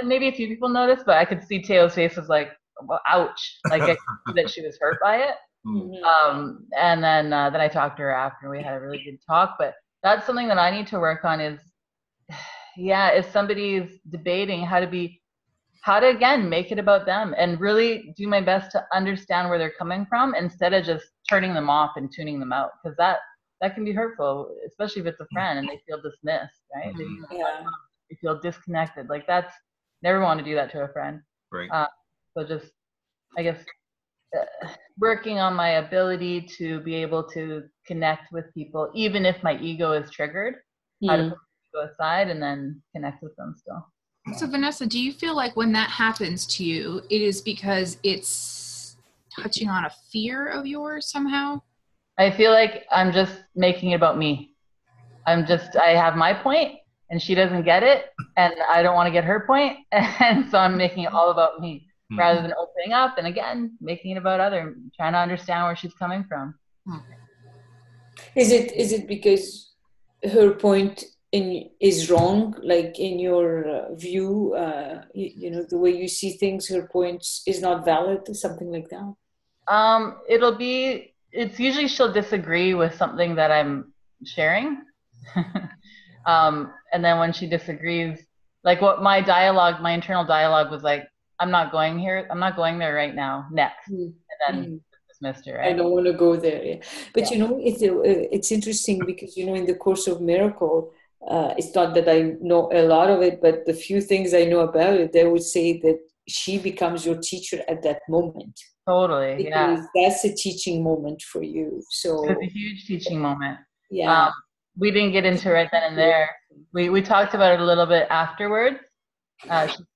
Maybe a few people noticed, but I could see Teo's face was like, well, ouch, like I could see that she was hurt by it. And then I talked to her after, and we had a really good talk. But that's something that I need to work on is, if somebody's debating, how to be how to, again, make it about them and really do my best to understand where they're coming from instead of just turning them off and tuning them out, because that can be hurtful, especially if it's a friend and they feel dismissed, right? They feel disconnected. Like, that's, never want to do that to a friend. Right. So just, I guess, working on my ability to be able to connect with people, even if my ego is triggered, how to put my ego aside and then connect with them still. So Vanessa, do you feel like when that happens to you, it is because it's touching on a fear of yours somehow? I feel like I'm just making it about me. I have my point and she doesn't get it and I don't want to get her point. And so I'm making it all about me rather than opening up and, again, making it about trying to understand where she's coming from. Is it because her point is wrong, like in your view, you know, the way you see things, her point is not valid, something like that? It's usually she'll disagree with something that I'm sharing. And then when she disagrees, like what my internal dialogue was like, I'm not going there right now, next. And then dismissed her, right? I don't want to go there. Yeah. But you know, it's interesting because, you know, in the Course of Miracle, it's not that I know a lot of it, but the few things I know about it, they would say that she becomes your teacher at that moment. Totally, because that's a teaching moment for you. So it's a huge teaching moment. Yeah. We didn't get into it right then and there. We talked about it a little bit afterwards. She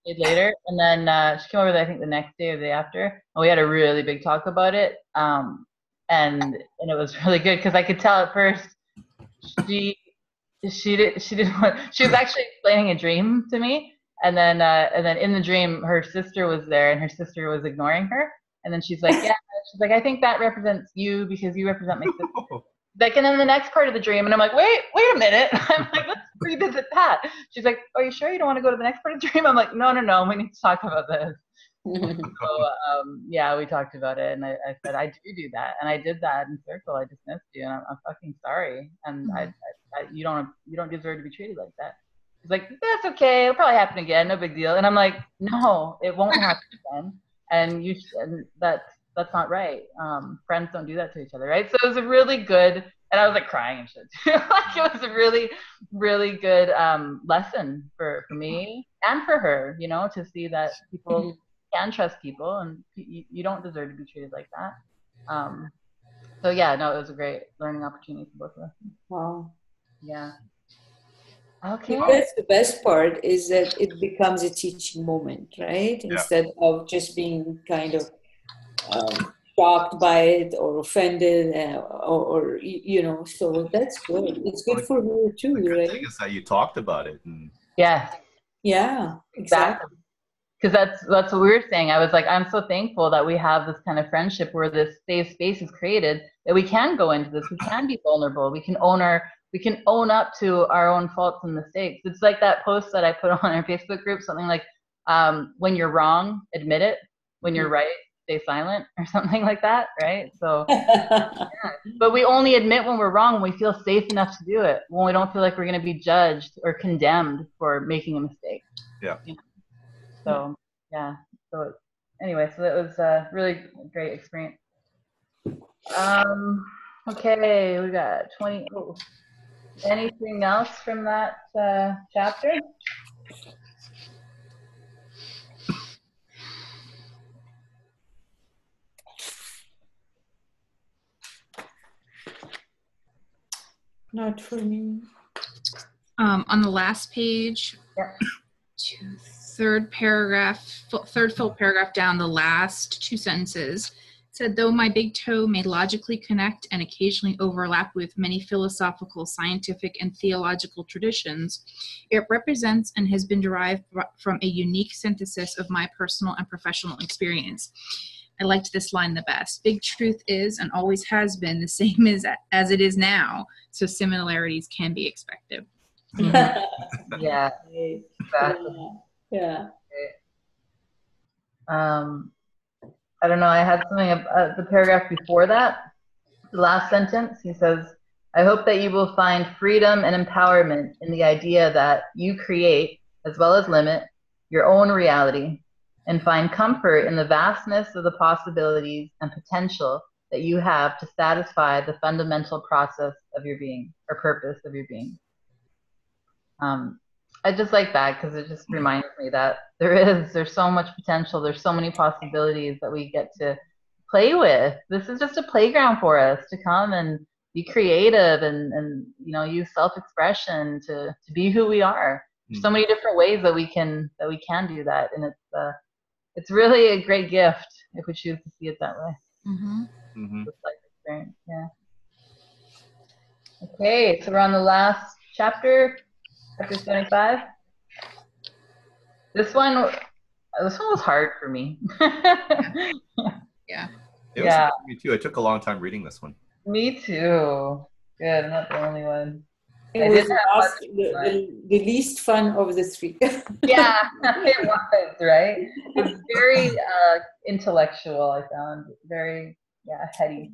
stayed later, and then she came over, I think, the next day or the day after, and we had a really big talk about it. And it was really good because I could tell at first she was actually explaining a dream to me, and then in the dream her sister was there and her sister was ignoring her, and then she's like, I think that represents you because you represent my sister. Like, and then the next part of the dream, and I'm like, wait a minute. I'm like, let's revisit that. She's like, are you sure you don't want to go to the next part of the dream? I'm like, no, we need to talk about this. So we talked about it, and I said, I do that, and I did that in circle. I dismissed you, and I'm fucking sorry, and you don't deserve to be treated like that. She's like, that's okay, it'll probably happen again, no big deal. And I'm like, no, it won't happen again, and that's not right. Friends don't do that to each other, right? So it was a really good, and I was like crying and shit too. Like, it was a really, really good lesson for me and for her, you know, to see that people can trust people, and you don't deserve to be treated like that. So it was a great learning opportunity for both of us. Wow. Yeah. Okay. That's the best part, is that it becomes a teaching moment, right? Instead of just being kind of shocked by it or offended, or you know. So that's good. It's good for her too, the good right? thing is that you talked about it. Yeah, exactly. Because that's what we were saying. I was like, I'm so thankful that we have this kind of friendship where this safe space is created, that we can go into this, we can be vulnerable, we can own up to our own faults and mistakes. It's like that post that I put on our Facebook group, something like, when you're wrong, admit it. When you're right, stay silent, or something like that, right? So, but we only admit when we're wrong when we feel safe enough to do it, when we don't feel like we're going to be judged or condemned for making a mistake. Yeah. You know? So anyway, so that was a really great experience. Okay, we got 20. Anything else from that chapter? Not for me. On the last page, third full paragraph down, the last two sentences said, though my big toe may logically connect and occasionally overlap with many philosophical, scientific, and theological traditions, it represents and has been derived from a unique synthesis of my personal and professional experience. I liked this line the best. Big truth is and always has been the same as it is now, so similarities can be expected. Yeah. Exactly. Yeah. I don't know, I had something, the paragraph before that, the last sentence, he says, I hope that you will find freedom and empowerment in the idea that you create, as well as limit, your own reality, and find comfort in the vastness of the possibilities and potential that you have to satisfy the fundamental process of your being, or purpose of your being. I just like that because it just reminds me that there's so much potential, there's so many possibilities that we get to play with. This is just a playground for us to come and be creative and you know, use self-expression to be who we are. There's so many different ways that we can do that, and it's really a great gift if we choose to see it that way. This life experience, yeah. Okay, so we're on the last chapter, chapter 75. This one was hard for me. Yeah. It was hard for me too. I took a long time reading this one. Me too. Good, I'm not the only one. It was the least fun of the three. Yeah, it was, right? It was very intellectual, I found. Very, heady.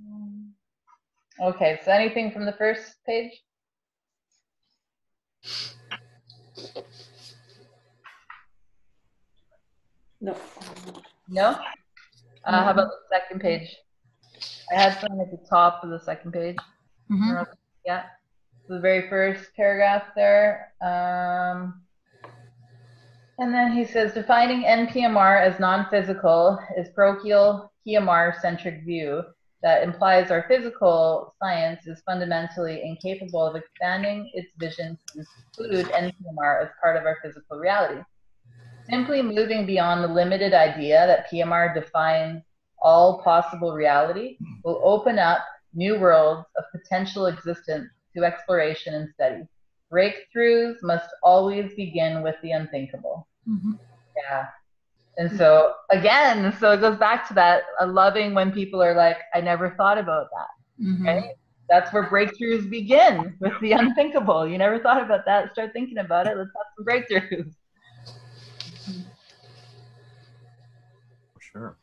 Okay, so anything from the first page? No. No? How about the second page? I had something at the top of the second page. Yeah. The very first paragraph there. And then he says, defining NPMR as non-physical is parochial PMR-centric view that implies our physical science is fundamentally incapable of expanding its vision to include NPMR as part of our physical reality. Simply moving beyond the limited idea that PMR defines all possible reality will open up new worlds of potential existence to exploration and study. Breakthroughs must always begin with the unthinkable. Yeah. And so, again, so it goes back to that, loving when people are like, I never thought about that, right? That's where breakthroughs begin, with the unthinkable. You never thought about that. Start thinking about it. Let's have some breakthroughs. For sure.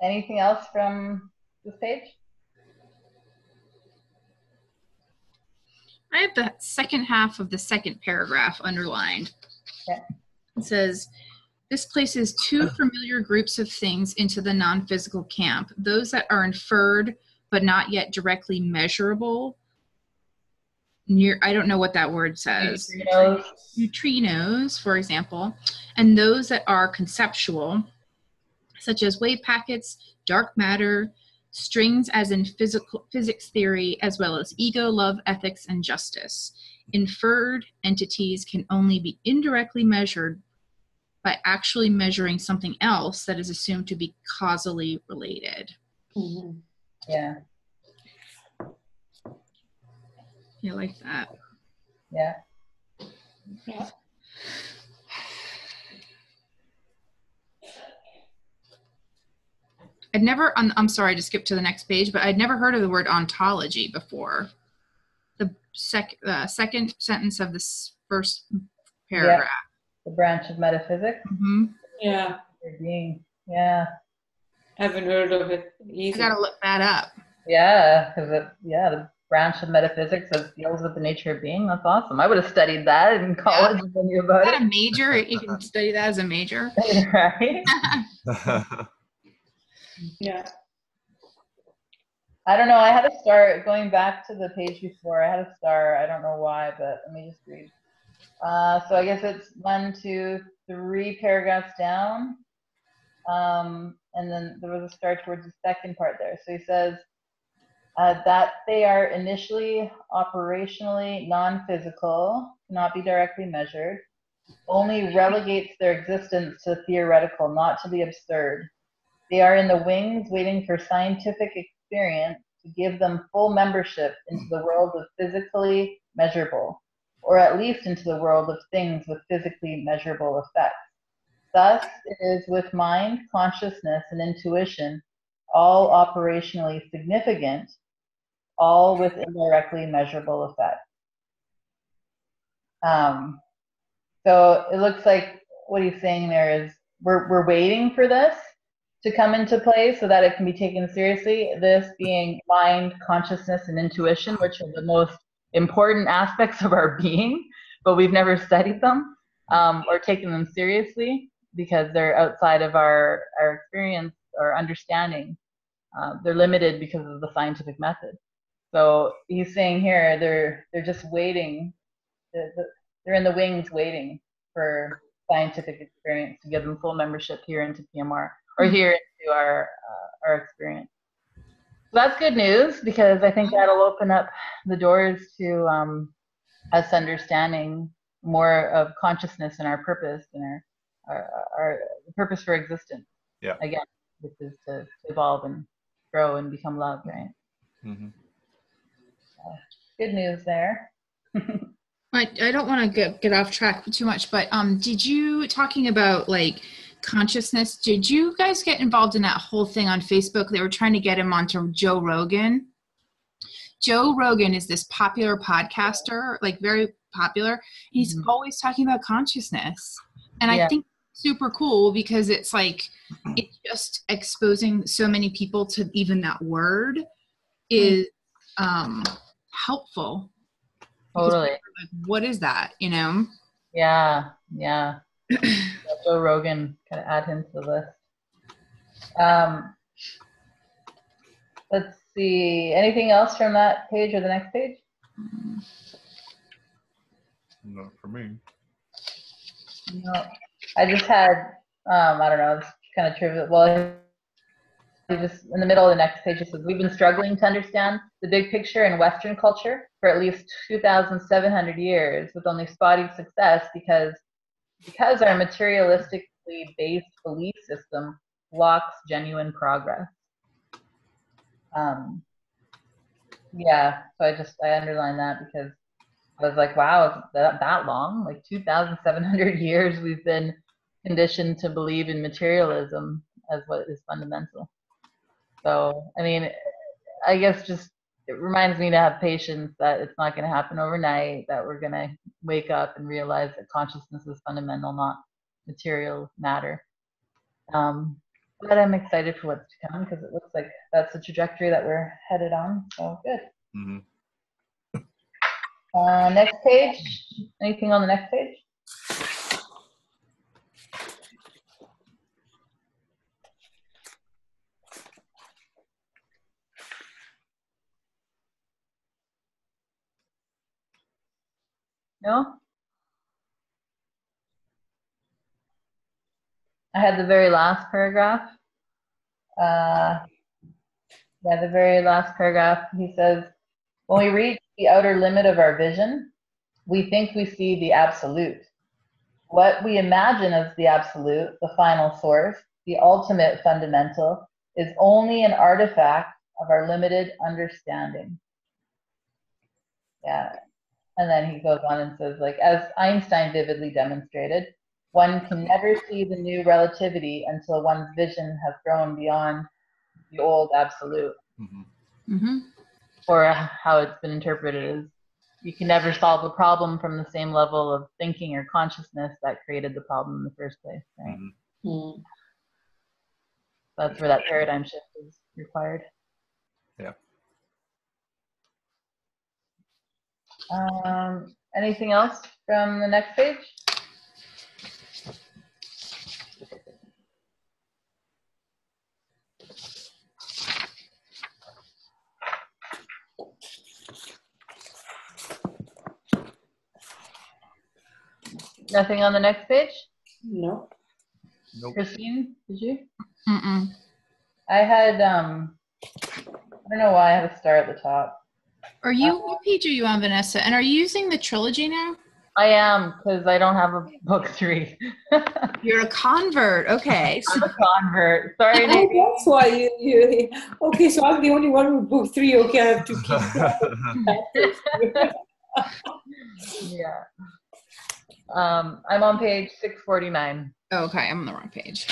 Anything else from this page? I have the second half of the second paragraph underlined. Okay. It says, this places two familiar groups of things into the non-physical camp, those that are inferred but not yet directly measurable. I don't know what that word says. Neutrinos, for example, and those that are conceptual, such as wave packets, dark matter, strings as in physics theory, as well as ego, love, ethics, and justice. Inferred entities can only be indirectly measured by actually measuring something else that is assumed to be causally related. Yeah. Yeah, I like that. Yeah. I'd never, I'm sorry to skip to the next page, but I'd never heard of the word ontology before. The second sentence of this first paragraph. Yeah. The branch of metaphysics. Yeah. Being. Yeah. Haven't heard of it either. I gotta look that up. Yeah, because the branch of metaphysics that deals with the nature of being. That's awesome. I would have studied that in college and knew about Is it. that a major? You can study that as a major. Right? Yeah. I don't know. I had a star going back to the page before. I had a star. I don't know why, but let me just read. So I guess it's 1, 2, 3 paragraphs down. And then there was a star towards the second part there. So he says that they are initially operationally non-physical, cannot be directly measured, only relegates their existence to the theoretical, not to the absurd. They are in the wings waiting for scientific experience to give them full membership into the world of physically measurable, or at least into the world of things with physically measurable effects. Thus, it is with mind, consciousness, and intuition, all operationally significant, all with indirectly measurable effects. So it looks like what he's saying there is we're waiting for this to come into play so that it can be taken seriously. This being mind, consciousness, and intuition, which are the most important aspects of our being, but we've never studied them or taken them seriously. because they're outside of our experience or understanding. They're limited because of the scientific method. So he's saying here they're just waiting. They're in the wings waiting for scientific experience to give them full membership here into PMR or here into our experience. So that's good news, because I think that'll open up the doors to us understanding more of consciousness and our purpose and our purpose for existence. Yeah. Again, which is to evolve and grow and become love, right? Mm-hmm. Good news there. I don't want to get off track too much, but did you, talking about like consciousness, did you guys get involved in that whole thing on Facebook? They were trying to get him onto Joe Rogan. Joe Rogan is this popular podcaster, like very popular. He's always talking about consciousness. And I think it's super cool, because it's like, it's just exposing so many people to even that word is helpful. Totally. Like, what is that, you know? Yeah. Joe Rogan, kind of add him to the list. Let's see. Anything else from that page or the next page? Not for me. No. I just had, I don't know, it's kind of trivial. Well, just in the middle of the next page, it says, we've been struggling to understand the big picture in Western culture for at least 2,700 years with only spotty success because our materialistically based belief system blocks genuine progress. So I underlined that because I was like, wow, is that long? Like 2,700 years we've been conditioned to believe in materialism as what is fundamental. So, I mean, I guess just it reminds me to have patience that it's not going to happen overnight, that we're going to wake up and realize that consciousness is fundamental, not material matter. But I'm excited for what's to come, because it looks like that's the trajectory that we're headed on. So good. Mm-hmm. Next page. Anything on the next page? No? I had the very last paragraph. The very last paragraph, he says, when we reach the outer limit of our vision, we think we see the absolute. What we imagine as the absolute, the final source, the ultimate fundamental, is only an artifact of our limited understanding. Yeah. And then he goes on and says, like, as Einstein vividly demonstrated, one can never see the new relativity until one's vision has grown beyond the old absolute. Or how it's been interpreted is, you can never solve a problem from the same level of thinking or consciousness that created the problem in the first place, right? That's where that paradigm shift is required. Yeah. Anything else from the next page? Nothing on the next page? No. Nope. Christine, did you? Mm-mm. I had, I don't know why I have a star at the top. Are you, what page are you on, Vanessa? And are you using the trilogy now? I am, because I don't have a book 3. You're a convert. Okay. I'm a convert. Sorry, Oh, Nadine. that's why you. Okay, so I'm the only one with book 3. Okay, I have to keep that. Yeah. I'm on page 649. Oh, okay, I'm on the wrong page.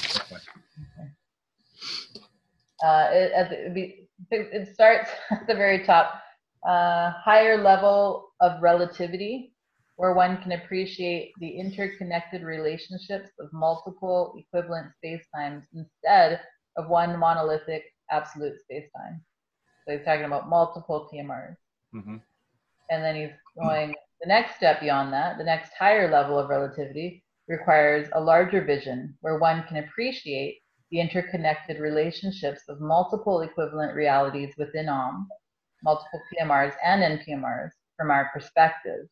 It starts at the very top. Higher level of relativity, where one can appreciate the interconnected relationships of multiple equivalent spacetimes instead of one monolithic absolute spacetime. So he's talking about multiple PMRs. And then he's going the next step beyond that, the next higher level of relativity, requires a larger vision where one can appreciate the interconnected relationships of multiple equivalent realities within OM, multiple PMRs and NPMRs from our perspective,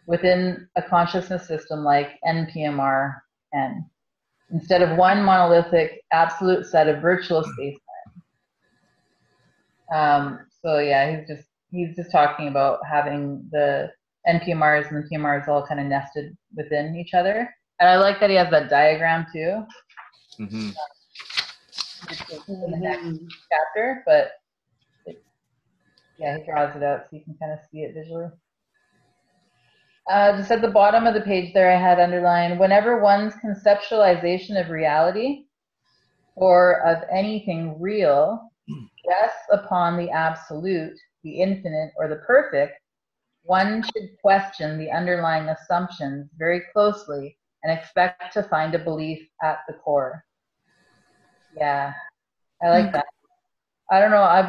within a consciousness system like NPMR-N, instead of one monolithic absolute set of virtual space-time. So yeah, he's just talking about having the NPMRs and the PMRs all kind of nested within each other. And I like that he has that diagram too. Mm-hmm. Which is in the next chapter, but yeah, he draws it out so you can kind of see it visually. Just at the bottom of the page there, I had underlined, whenever one's conceptualization of reality or of anything real rests upon the absolute, the infinite, or the perfect, one should question the underlying assumptions very closely and expect to find a belief at the core. Yeah, I like that. I don't know, I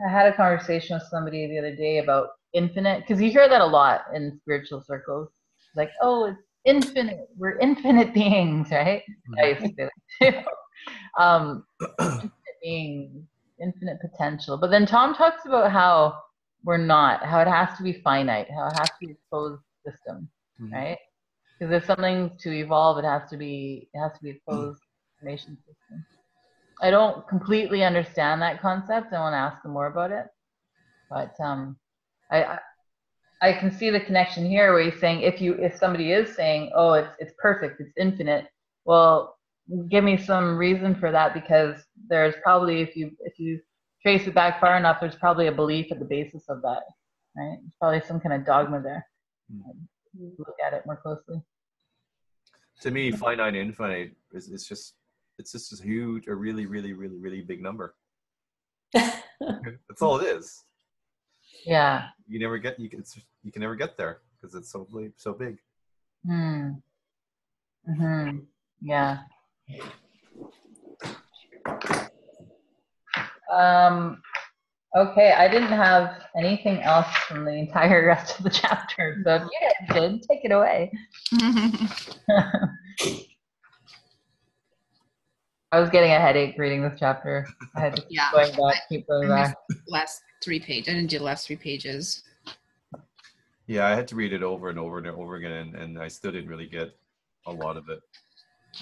had a conversation with somebody the other day about infinite, because you hear that a lot in spiritual circles. Like, oh, it's infinite. We're infinite beings, right? I used to say that too. Infinite beings, infinite potential. But then Tom talks about how we're not, how it has to be finite, how it has to be a closed system, right? Because if something to evolve, it has to be a closed information system. I don't completely understand that concept. I want to ask him more about it. But I can see the connection here where he's saying if somebody is saying, oh, it's perfect, it's infinite, well, give me some reason for that, because there's probably, if you trace it back far enough, there's probably a belief at the basis of that, right? There's probably some kind of dogma there. Look at it more closely. To me, finite and infinite is just a huge, a really, really, really, really big number. That's all it is. Yeah. You can never get there because it's so big. Yeah. Okay, I didn't have anything else from the entire rest of the chapter, so if you guys did, take it away. I was getting a headache reading this chapter. I had to keep going back. Last 3 pages. I didn't do the last 3 pages. Yeah, I had to read it over and over and over again, and I still didn't really get a lot of it.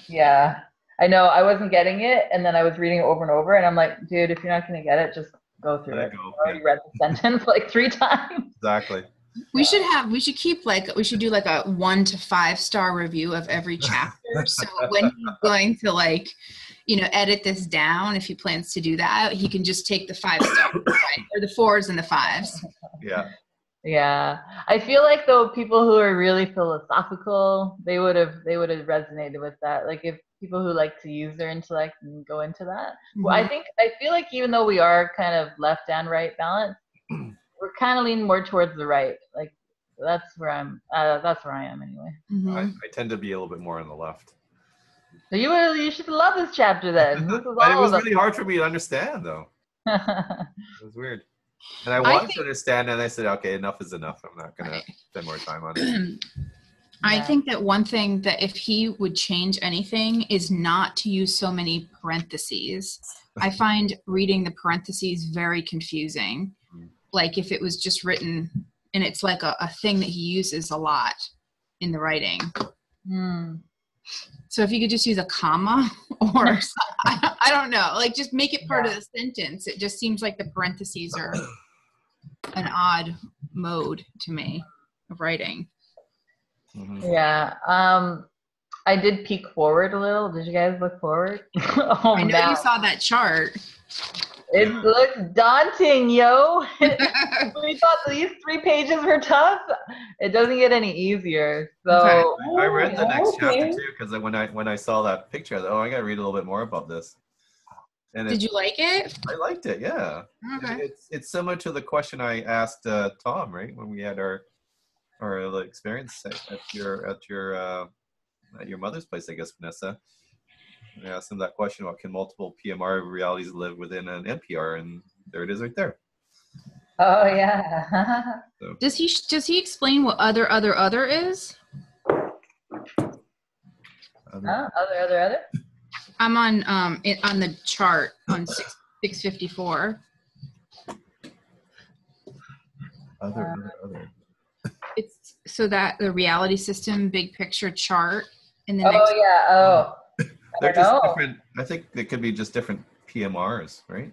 Yeah, I know. I wasn't getting it, and then I was reading it over and over, and I'm like, dude, if you're not going to get it, just go through it. I already read the sentence like 3 times. Exactly. We should do like a 1 to 5 star review of every chapter. So when he's going to edit this down, if he plans to do that, he can just take the 5 stars, right? Or the 4s and the 5s. Yeah. Yeah. I feel like though people who are really philosophical, they would have resonated with that. Like if people who like to use their intellect and go into that. Well, I feel like even though we are kind of left and right balanced, we're kind of leaning more towards the right. Like that's where I am anyway. I tend to be a little bit more on the left. So you should love this chapter then. This is It was really hard for me to understand though. It was weird. And I wanted to understand, and I said, okay, enough is enough. I'm not going to spend more time on it. I think that one thing that if he would change anything is not to use so many parentheses. I find reading the parentheses very confusing. Like if it was just written, and it's like a thing that he uses a lot in the writing. So if you could just use a comma or I don't know, like just make it part of the sentence. It just seems like the parentheses are an odd mode to me of writing. Yeah. I did peek forward a little. Did you guys look forward? I know you saw that chart. It looks daunting, yo. We thought these 3 pages were tough. It doesn't get any easier. So I read the next chapter too, because when I saw that picture, I thought, I got to read a little bit more about this. And did you like it? I liked it, yeah. Okay. It's similar to the question I asked Tom, right, when we had our experience at your mother's place, I guess, Vanessa. I asked him that question about can multiple PMR realities live within an NPR, and there it is right there. Oh yeah. So. Does he explain what other is? Other. I'm on on the chart on 654. Other. It's so that the reality system big picture chart in the Oh next. yeah. Oh. They're I don't just know. different. I think they could be just different PMRs, right?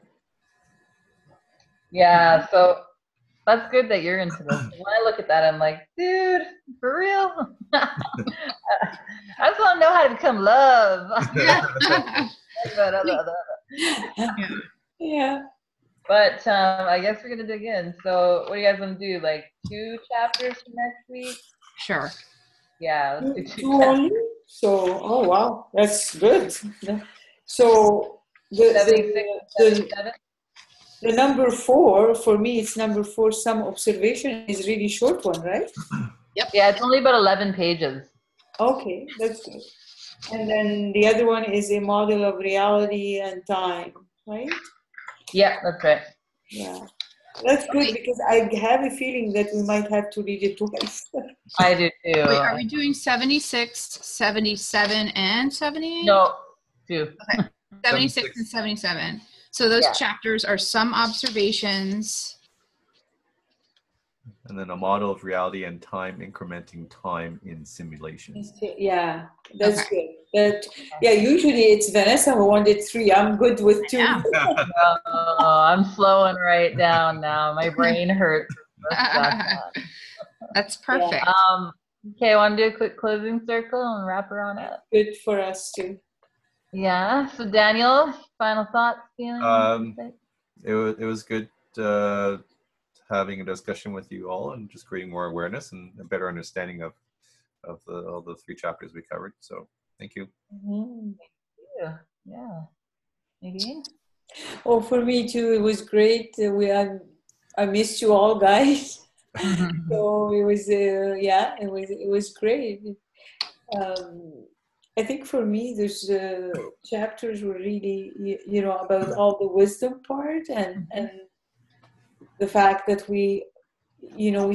Yeah. So that's good that you're into this. When I look at that, I'm like, dude, for real? I just want to know how to become love. Yeah. But I guess we're gonna dig in. So what do you guys want to do? Like 2 chapters for next week? Sure. Yeah, let's do 2 Two only? So, oh wow, that's good. So the 76, 77. the number 4 for me, it's number 4. Some observation is really short one, right? Yeah, it's only about 11 pages. Okay, that's good. And then the other one is a model of reality and time, right? Yeah, that's right. Yeah, that's good because I have a feeling that we might have to read it twice. I do too. Wait, are we doing 76, 77, and 78? No, 2. Okay. 76 and 77. So those chapters are some observations. And then a model of reality and time, incrementing time in simulations. Yeah, that's good. Usually it's Vanessa who wanted 3. I'm good with 2. I'm slowing right down now. My brain hurts. That's perfect. Okay, I want to do a quick closing circle and wrap her on up. Good for us too. Yeah. So Daniel, final thoughts, feelings? It was good having a discussion with you all and just creating more awareness and a better understanding of all the 3 chapters we covered. So thank you. Mm-hmm. Yeah. Nadine? Oh, for me too. It was great. I missed you all, guys. So it was it was great. I think for me, there's chapters were really about all the wisdom part and the fact that we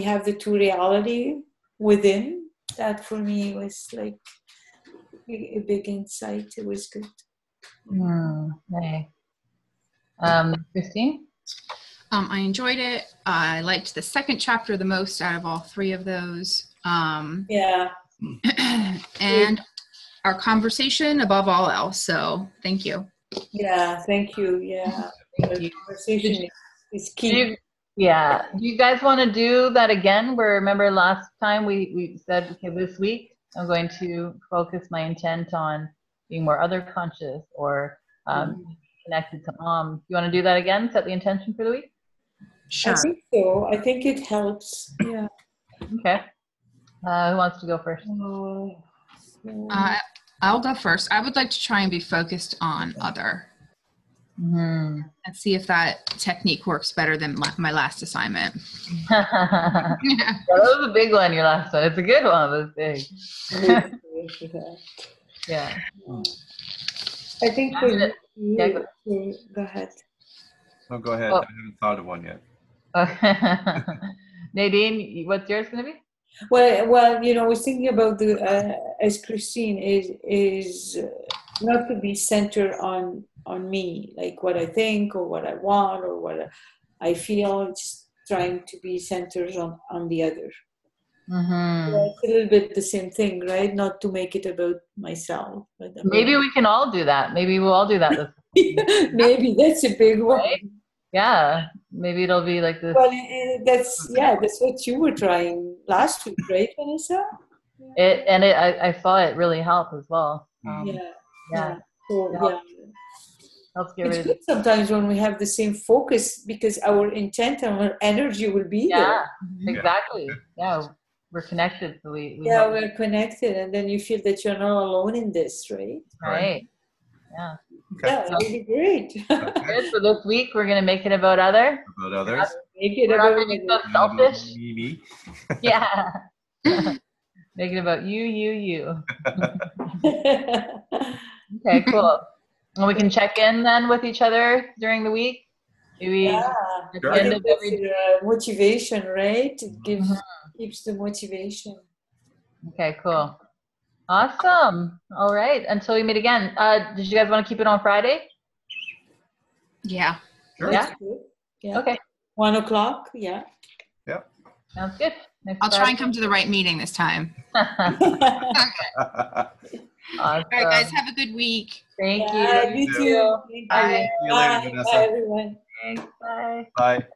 have the 2 reality within. That for me was like a big insight. It was good. Hey. Christine? I enjoyed it. I liked the second chapter the most out of all 3 of those. And our conversation above all else. So thank you. Yeah, thank you. Yeah, the conversation is key. Do you guys want to do that again? Where remember last time we said, okay, this week I'm going to focus my intent on being more other conscious or connected to Om. You want to do that again? Set the intention for the week? Sure. I think so. I think it helps. Yeah. Okay. Who wants to go first? I'll go first. I would like to try and be focused on other and see if that technique works better than my last assignment. That was a big one, your last one. It's a good one. It was big. Yeah. I think for you, go ahead. Oh, go ahead. I haven't thought of one yet. Nadine, what's yours going to be? Well, I was thinking about as Christine is not to be centered on me, like what I think or what I want or what I feel. Just trying to be centered on the other. So it's a little bit the same thing, right? Not to make it about myself. But maybe we can all do that. Maybe we'll all do that. Maybe that's a big one. Right? Yeah, maybe it'll be like this. Well, that's what you were trying last week, right, Vanessa? I saw it really help as well. Helps get rid of it. Sometimes when we have the same focus, because our intent and our energy will be there. Exactly. Yeah, we're connected. So we're connected, and then you feel that you're not alone in this, right? Right. Yeah. Okay. Yeah, that would be great. Good. So this week we're gonna make it about others. About others. We're not gonna be so selfish. Me. Yeah. Make it about you. Okay, cool. And we can check in then with each other during the week. Maybe at the end of every motivation, right? It keeps the motivation. Okay, cool. Awesome. All right. Until we meet again. Did you guys want to keep it on Friday? Yeah. Sure. Yeah. Yeah. Okay. 1 o'clock. Yeah. Yep. Sounds good. Next I'll try Friday. and come to the right meeting this time. Awesome. All right, guys, have a good week. Thank Yeah, you. you too. Thank Bye. you. See you later, Bye. Vanessa. Bye, everyone. Thanks. Bye. Bye.